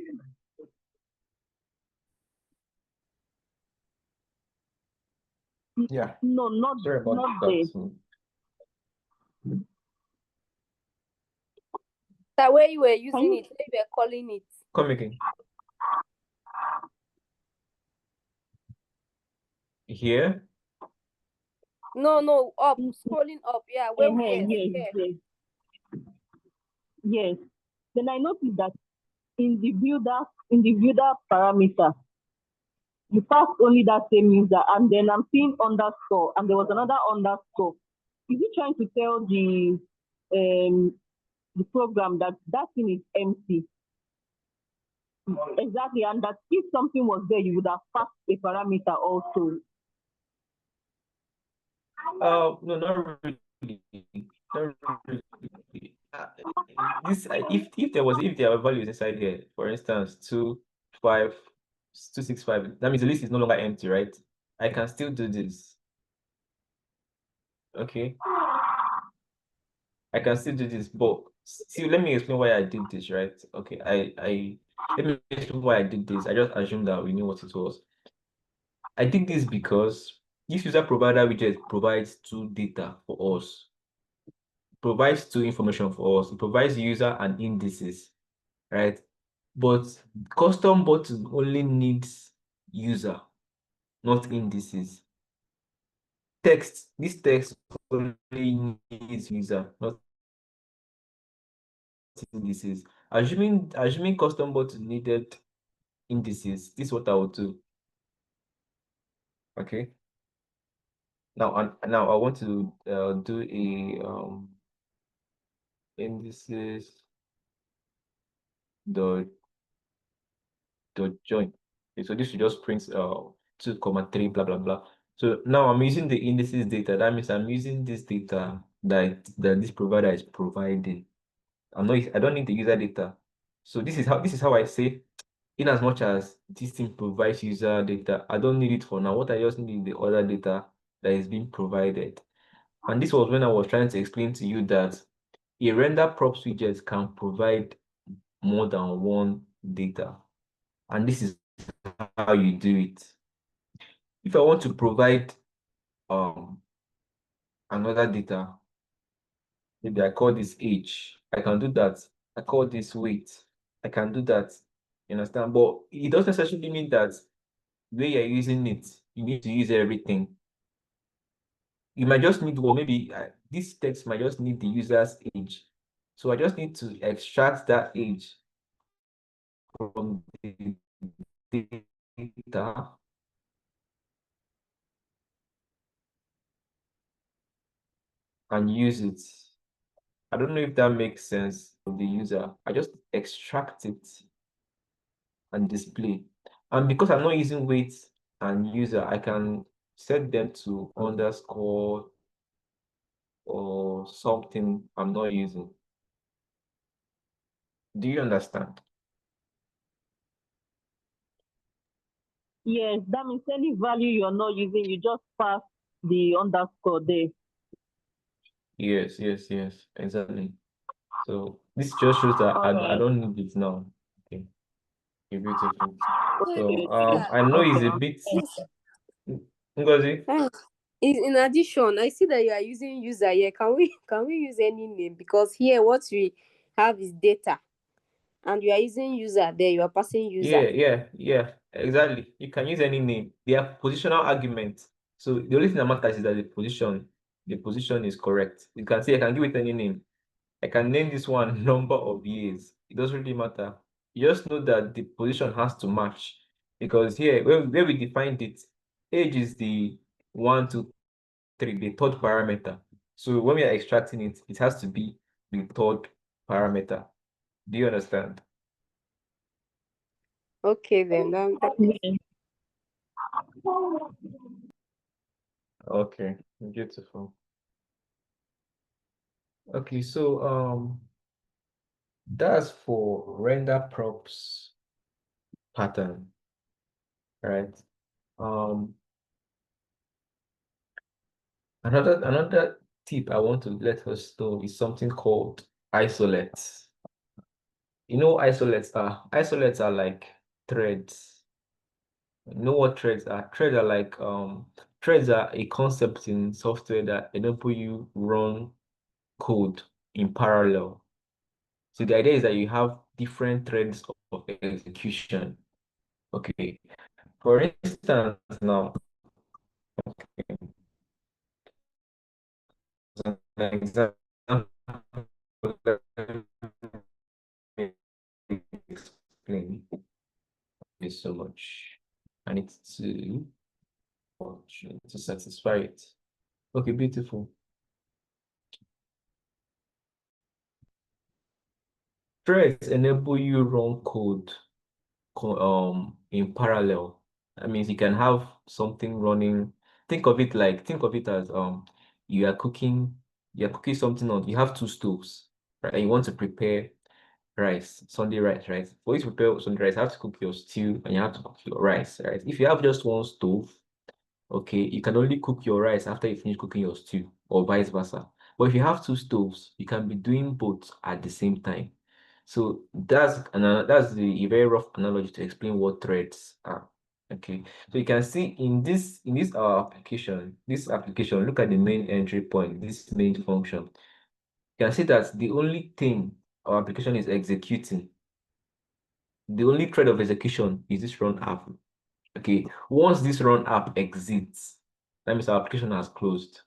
Yeah. No, not Sorry about not that. there. That way you were using it, where you were calling it. Come again. Here? No, up, scrolling up. Yeah, well, yes. Yes. Then I noticed that in the builder parameter, you pass only that same user, and then I'm seeing underscore, and there was another underscore. Is it trying to tell the program that that thing is empty? Exactly, and that if something was there, you would have passed a parameter also. No, not really. Not really. If there are values inside here, for instance, 265, that means the list is no longer empty, right? I can still do this. Okay. I can still do this, but see, let me explain why I did this, right? Okay, let me explain why I did this. I just assumed that we knew what it was. I did this because this user provider widget provides two data for us. Provides two information for us. It provides user and indices, right? But custom button only needs user, not indices. This text only needs user, not indices. Assuming custom button needed indices, this is what I would do. Okay. Now I want to do a indices dot join. Okay, so this will just print 2,3 blah blah blah. So now I'm using the indices data. That means I'm using this data that this provider is providing. I don't need the user data. So this is how I say, in as much as this thing provides user data, I don't need it for now. What I just need is the other data that is being provided. And this was when I was trying to explain to you that a render props widget can provide more than one data. And this is how you do it. If I want to provide another data, maybe I call this age, I can do that. I call this weight, I can do that. You understand? But it doesn't necessarily mean that where you're using it, you need to use everything. You might just need, well, maybe this text might just need the user's age. So I just need to extract that age from the data and use it. I don't know if that makes sense for the user. I just extract it and display. And because I'm not using weight and user, I can set them to underscore or something I'm not using. Do you understand? Yes, that means any value you're not using, you just pass the underscore there. Yes, exactly. So this just shows that I don't need it now. Okay, you're beautiful. So I know it's a bit Ngozi. In addition, I see that you are using user here. Can we use any name? Because here what we have is data, and you are using user there. You are passing user. Yeah, exactly. You can use any name. They are positional arguments. So the only thing that matters is that the position is correct. You can say I can give it any name. I can name this one number of years. It doesn't really matter. You just know that the position has to match. Because here, where we defined it, age is the 1, 2, 3, the third parameter. So when we are extracting it, it has to be the third parameter. Do you understand? Okay, then. Okay, beautiful. Okay, so that's for render props pattern, right? Another tip I want to let us know is something called isolates. You know what isolates are? Isolates are like threads. You know what threads are? Threads are a concept in software that enable you run code in parallel. So the idea is that you have different threads of execution. Okay. For instance, now, as an example, let me explain this so much. I need to satisfy it. Okay, beautiful. Threads enable you run code in parallel. That means you can have something running. Think of it as you're cooking something on, you have two stoves, right? And you want to prepare rice, Sunday rice, right? For you to prepare Sunday rice, you have to cook your stew and you have to cook your rice, right? If you have just one stove, okay, you can only cook your rice after you finish cooking your stew, or vice versa. But if you have two stoves, you can be doing both at the same time. So that's a very rough analogy to explain what threads are. Okay, so you can see in this application, look at the main entry point, this main function. You can see that the only thing our application is executing, the only thread of execution is this run app. Okay, once this run app exits, that means our application has closed.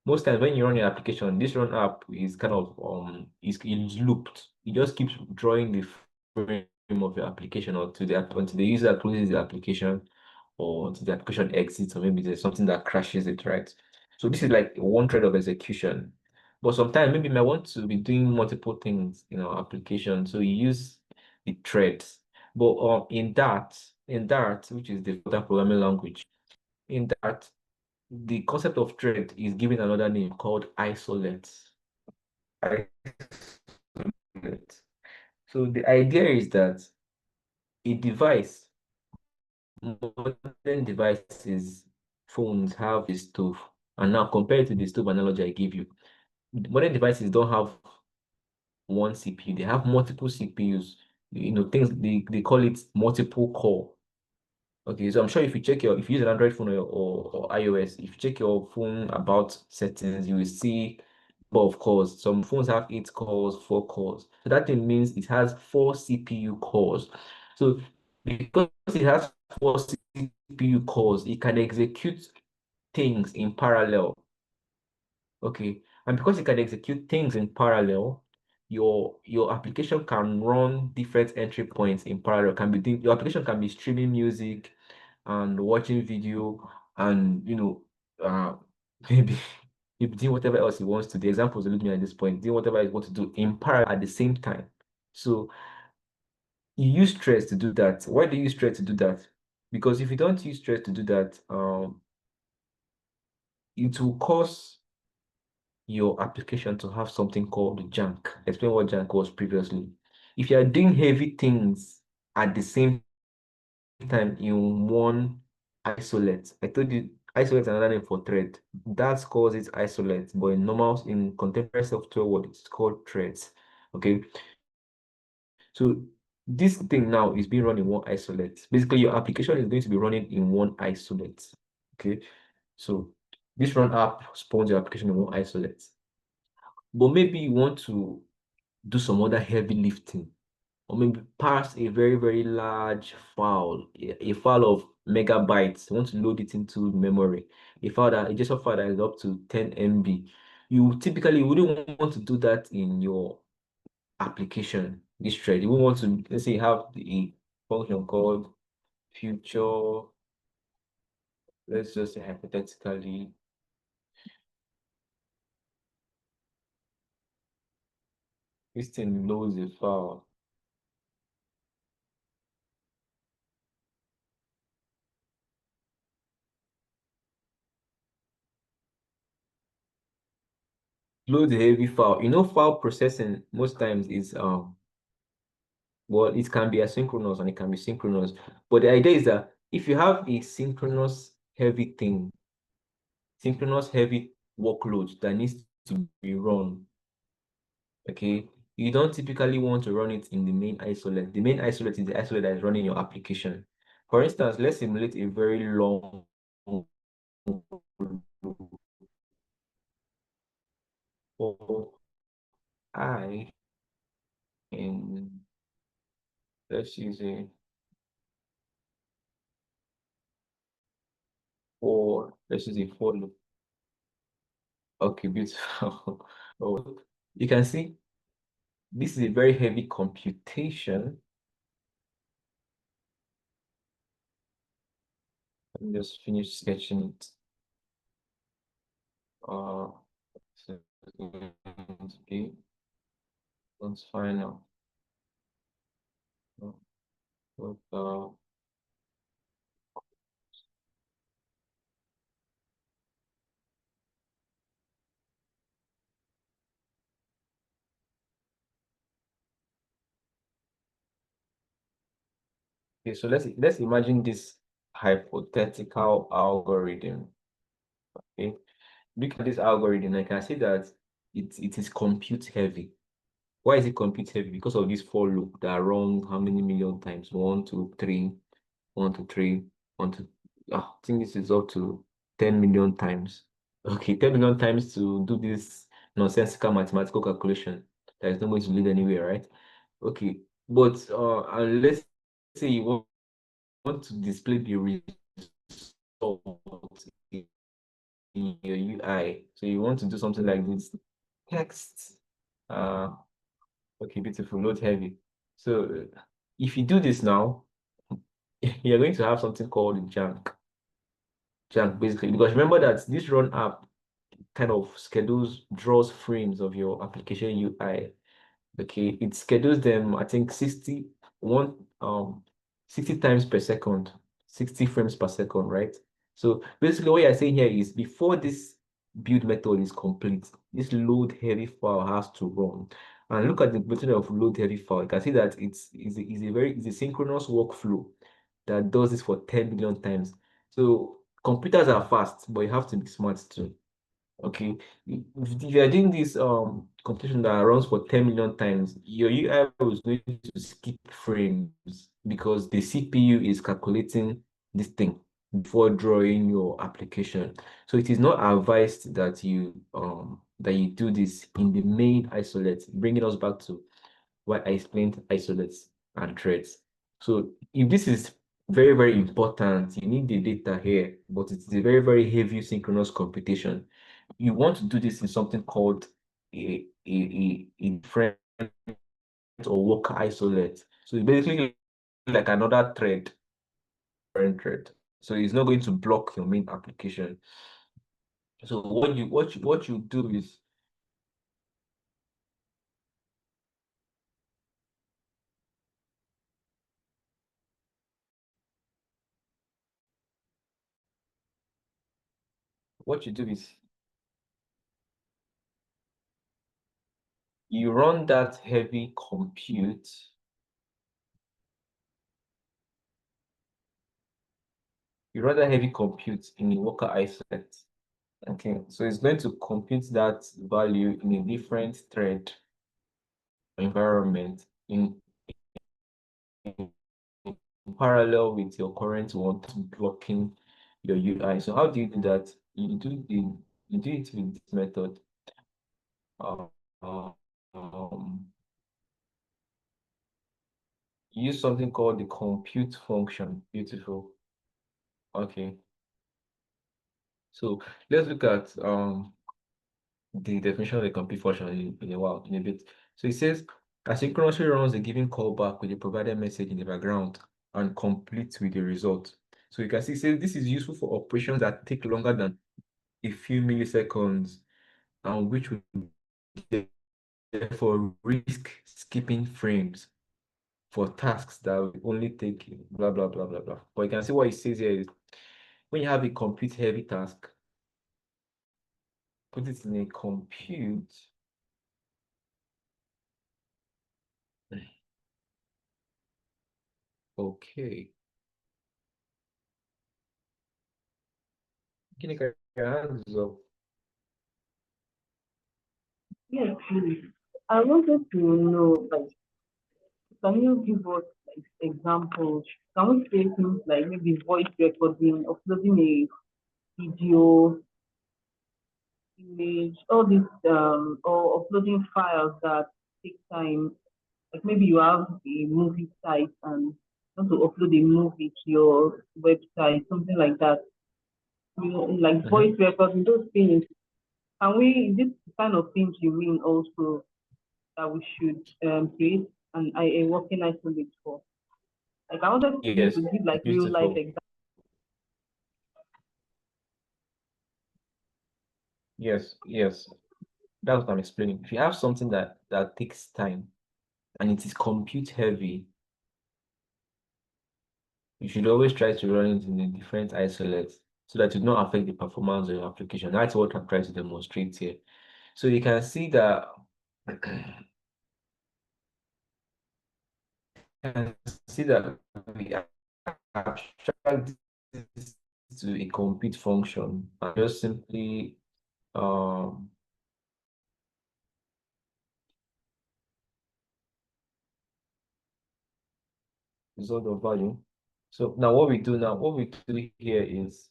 Most times when you run your application, this run app is kind of is looped. It just keeps drawing the frame of your application or until the user closes the application or until the application exits, or maybe there's something that crashes it, right? So this is like one thread of execution. But sometimes maybe you might want to be doing multiple things in our application. So you use the threads. But in Dart, which is the Flutter programming language, in Dart, the concept of thread is given another name called isolate. Isolate. So the idea is that a device, modern devices, phones have a stove. And now compared to the stove analogy I gave you, modern devices don't have one CPU. They have multiple CPUs. Things they call it multiple core. Okay, so I'm sure if you if you use an Android phone or iOS, if you check your phone about settings, you will see number of cores. Some phones have 8 cores, 4 cores. So that thing means it has 4 CPU cores. So because it has 4 CPU cores, it can execute things in parallel. Okay, and because it can execute things in parallel, your application can run different entry points in parallel. Your application can be streaming music and watching video and uh maybe maybe doing whatever else he wants to. The examples are looking at this point, doing whatever he wants to do in parallel at the same time. So you use Threads to do that. Why do you use Threads to do that? Because if you don't use Threads to do that, it will cause your application to have something called jank. Explain what jank was previously. If you are doing heavy things at the same time in one isolate, I told you isolate is another name for thread. That calls it isolate, but in contemporary software world, it's called threads. Okay. So this thing now is being run in one isolate. Basically, your application is going to be running in one isolate. Okay. So this run app spawns your application in one isolate. But maybe you want to do some other heavy lifting, or maybe parse a very, very large file, a file of megabytes. You want to load it into memory, a JSON file that is up to 10 MB. You typically wouldn't want to do that in your application, this thread. You wouldn't want to, let's say, have a function called future, let's just say hypothetically, this thing loads a file. Load the heavy file. File processing most times is well, it can be asynchronous and it can be synchronous. But the idea is that if you have a synchronous heavy workload that needs to be run, okay, you don't typically want to run it in the main isolate. The main isolate is the isolate that is running your application. For instance, let's simulate a very long for I in let's use a for loop. Okay, beautiful. Oh, you can see this is a very heavy computation. Let me just finish sketching it. So it's going to be let's find out. What okay, so let's imagine this hypothetical algorithm. Okay, look at this algorithm. I can see that it is compute heavy. Why is it compute heavy? Because of this for loop that runs how many million times? 1, 2, 3, 1, 2, 3, 1, 2. I think this is up to 10 million times. Okay, 10 million times to do this nonsensical mathematical calculation that is not going to lead anywhere, right? Okay, but and let's say you want to display the result in your UI. So you want to do something like this. Text. Okay, beautiful, load heavy. So if you do this now, you're going to have something called jank. Jank, basically, because remember that this run app kind of draws frames of your application UI. Okay, it schedules them, I think 60 times per second, 60 frames per second, right? So basically what you're saying here is before this build method is complete, this load heavy file has to run. And look at the method of load heavy file. You can see that it's a synchronous workflow that does this for 10 million times. So computers are fast, but you have to be smart too. Okay, if you are doing this computation that runs for 10 million times, your UI is going to skip frames because the CPU is calculating this thing before drawing your application. So it is not advised that you do this in the main isolate, bringing us back to what I explained isolates and threads. So if this is very, very important, you need the data here, but it's a very, very heavy synchronous computation. You want to do this in something called a friend or worker isolate. So it's basically like another thread. So it's not going to block your main application. So what you do is what you do is you run that heavy compute. You run that heavy compute in a worker isolate. Okay, so it's going to compute that value in a different thread environment in parallel with your current one blocking your UI. So how do you do that? You do it with this method. Uh, um, use something called the compute function. Beautiful. Okay. So let's look at the definition of the compute function in a bit. So it says asynchronously runs a given callback with the provided message in the background and completes with the result. So you can see, say this is useful for operations that take longer than a few milliseconds and which would therefore risk skipping frames for tasks that will only take blah blah blah blah blah. But you can see what it says here is when you have a compute heavy task, put it in a compute. Okay. Can you get your hands up? Yes, please. I wanted to know, like, can you give us like examples? Can we say things like maybe voice recording, uploading a video, image, all this, or uploading files that take time? Like maybe you have a movie site and want to upload a movie to your website, something like that. You know, like voice recording, those things. Can we, this kind of things you mean also that we should create a working isolate for? Like I wanted you Yes, to give like real life beautiful. examples. Yes. That's what I'm explaining. If you have something that takes time and it is compute heavy, you should always try to run it in a different isolate so that it will not affect the performance of your application. That's what I'm trying to demonstrate here. So you can see that we abstract this to a compute function and just simply um result of value. So now what we do here is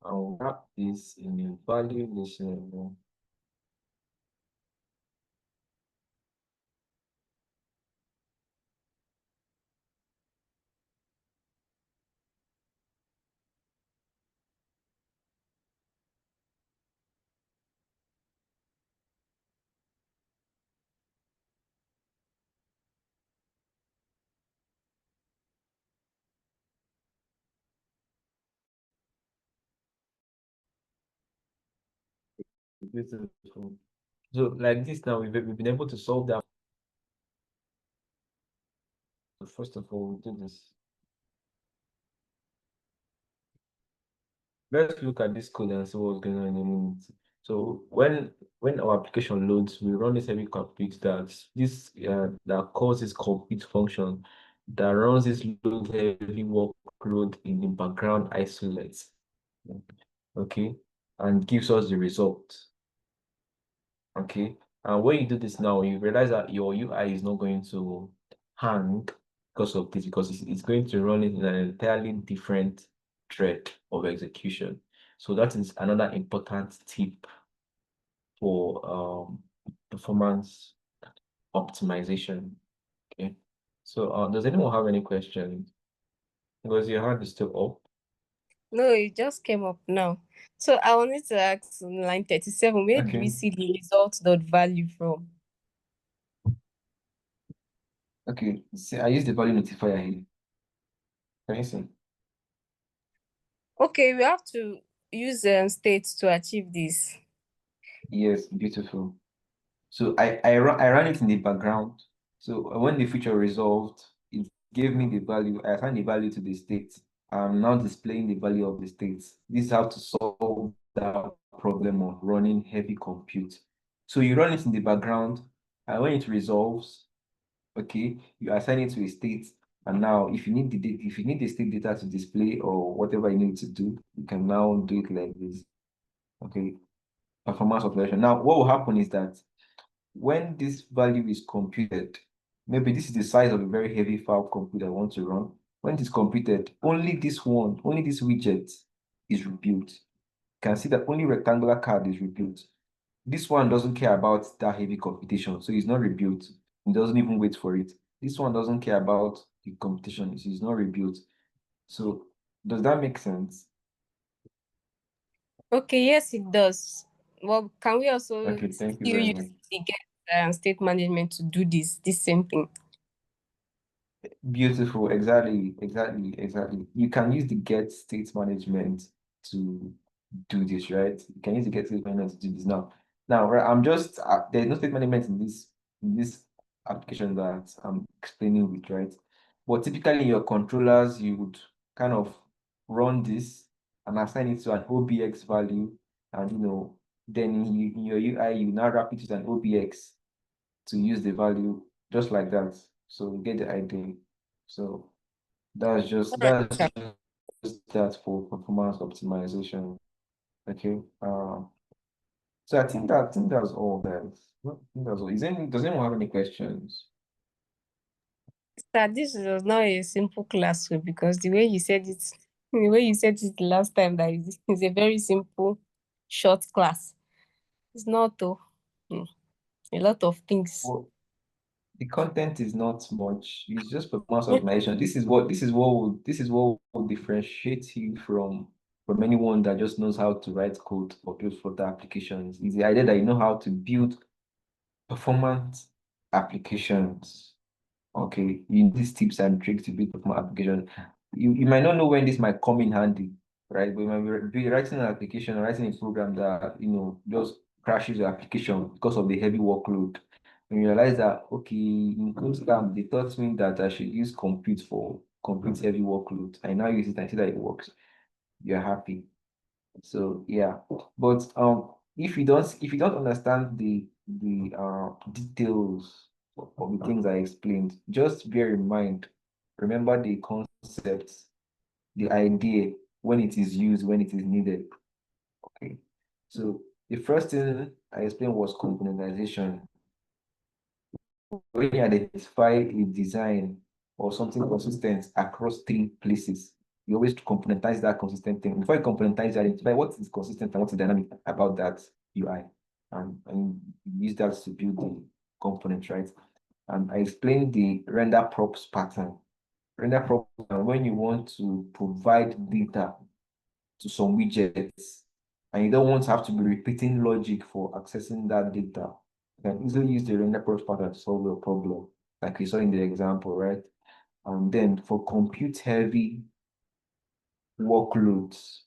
I'll wrap this in a value listening. Beautiful. So like this now, we've been able to solve that. First of all, we do this. Let's look at this code and see what's going on in a minute. So when our application loads, we run this heavy compute that calls this compute function that runs this load heavy workload in the background isolates. Okay, and gives us the result. Okay, and when you do this now, you realize that your UI is not going to hang because of this, because it's going to run it in an entirely different thread of execution. So that is another important tip for performance optimization. Okay, so does anyone have any questions? Because your hand is still up. No, it just came up now. So I wanted to ask on line 37, where do we Okay. see the result.value from? Okay, see, I use the value notifier here. Can you see? Okay, we have to use states to achieve this. Yes, beautiful. So I ran it in the background. So when the feature resolved, it gave me the value. I assigned the value to the state. I'm now displaying the value of the states. This is how to solve that problem of running heavy compute. So you run it in the background, and when it resolves, okay, you assign it to a state. And now if you need the state data to display or whatever you need to do, you can now do it like this. Okay, performance operation. Now, what will happen is that when this value is computed, maybe this is the size of a very heavy file compute I want to run. When it is computed, only this widget is rebuilt. You can see that only rectangular card is rebuilt. This one doesn't care about that heavy computation, so it's not rebuilt. It doesn't even wait for it. This one doesn't care about the computation, so it's not rebuilt. So does that make sense? Okay, yes, it does. Well, can we also Okay, thank you still very use much. the get state management to do this same thing? Beautiful, exactly. You can use the get state management to do this, right? You can use the get state management to do this now. Now, right, there's no state management in this application that I'm explaining with, right? But typically in your controllers, you would kind of run this and assign it to an OBX value, and then in your UI, you now wrap it with an OBX to use the value just like that. So you get the idea. So that's just that for performance optimization. Okay. So I think that's all, guys. I think that's all. Does anyone have any questions? Sir, this was not a simple class because the way you said it last time, that is a very simple, short class. It's not though. A lot of things. Well, the content is not much. It's just performance optimization. This is what will differentiate you from anyone that just knows how to write code or build Flutter applications. Is the idea that you know how to build performance applications. Okay, you need these tips and tricks to build performance application. You might not know when this might come in handy, right? But you might be writing an application or writing a program that just crashes your application because of the heavy workload. And you realize that, okay, in KodeCamp, they taught me that I should use compute for compute heavy workload. I now use it and see that it works. You're happy. So yeah, but if you don't understand the details of the things I explained, just bear in mind, remember the concepts, the idea when it is used, when it is needed. Okay. So the first thing I explained was componentization. When you identify a design or something consistent across three places, you always componentize that consistent thing. Before you componentize, you identify what is consistent and what is dynamic about that UI. And use that to build the component, right? And I explained the render props pattern. Render props when you want to provide data to some widgets and you don't want to have to be repeating logic for accessing that data. You can easily use the render props pattern to solve your problem, like we saw in the example, right? And then for compute heavy workloads,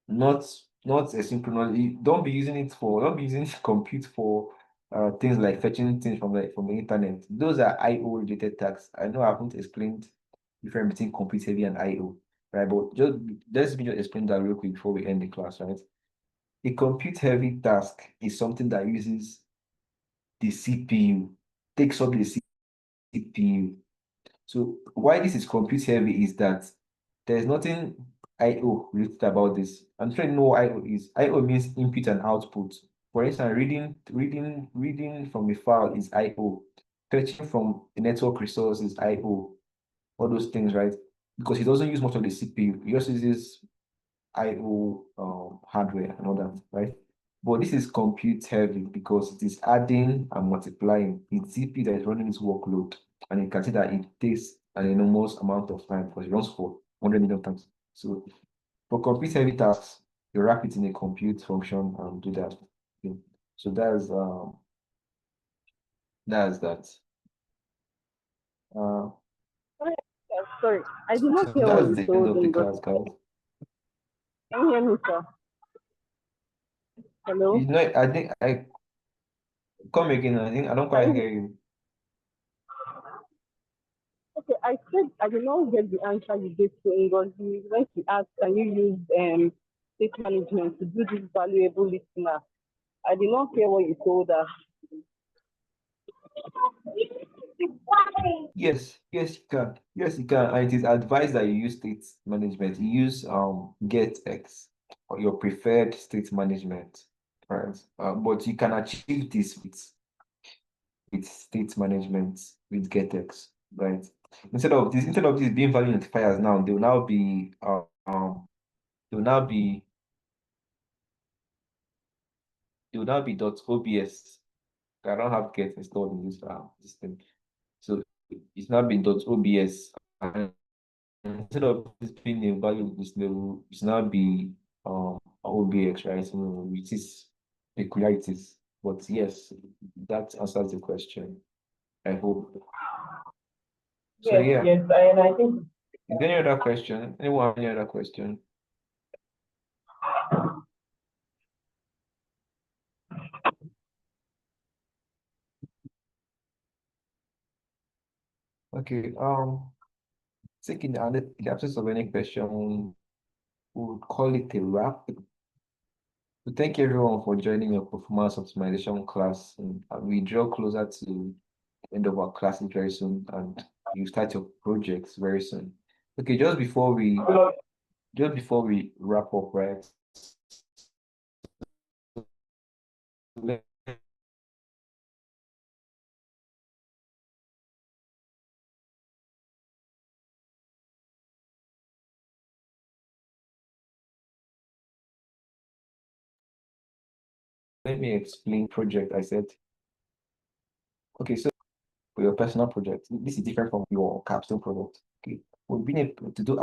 not asynchronously, don't be using compute for things like fetching things from the internet. Those are IO related tasks. I know I haven't explained the difference between compute heavy and IO, right? But just let's just explain that real quick before we end the class, right? a compute-heavy task is something that uses the CPU, takes up the CPU. So why this is compute-heavy is that there's nothing I/O related about this. I'm trying to know what I/O is. I/O means input and output. For instance, reading from a file is I/O. Fetching from a network resource is I/O. All those things, right? Because it doesn't use much of the CPU. It just uses I/O hardware and all that, right? But this is compute heavy because it is adding and multiplying. It's CPU that is running this workload, and you can see that it takes an enormous amount of time because it runs for 100 million times. So for compute heavy tasks, you wrap it in a compute function and do that. Okay. So that's that. Sorry, I did not So hear what that's you the end told of the him, but class, guys. can you hear me, sir? Hello? You know, I think I come again. I think I don't quite hear you. Okay, I said I did not get the answer you gave to him, but when he asked, can you use state management to do this valuable listener? I did not hear what you told us. Yes, yes, you can. Yes, you can. And it is advised that you use state management. You use getX or your preferred state management, right? But you can achieve this with state management with getX, right? Instead of this being value notifiers now, they will now be they will now be they will now be .obs. I don't have get installed in this thing. So it's now been .obs. And instead of this being a value this level, it's now be OBX, right? So with its peculiarities. But yes, that answers the question. I hope. So Yes, yeah, yes, and I think is there any other question? Anyone have any other question? Okay, taking the absence of any question, we'll call it a wrap. So thank you everyone for joining your performance optimization class. And we draw closer to the end of our classes very soon, and you start your projects very soon. Okay, just before we wrap up, right? Let me explain project I said. Okay, so for your personal project, this is different from your capstone project. Okay, we've been able to do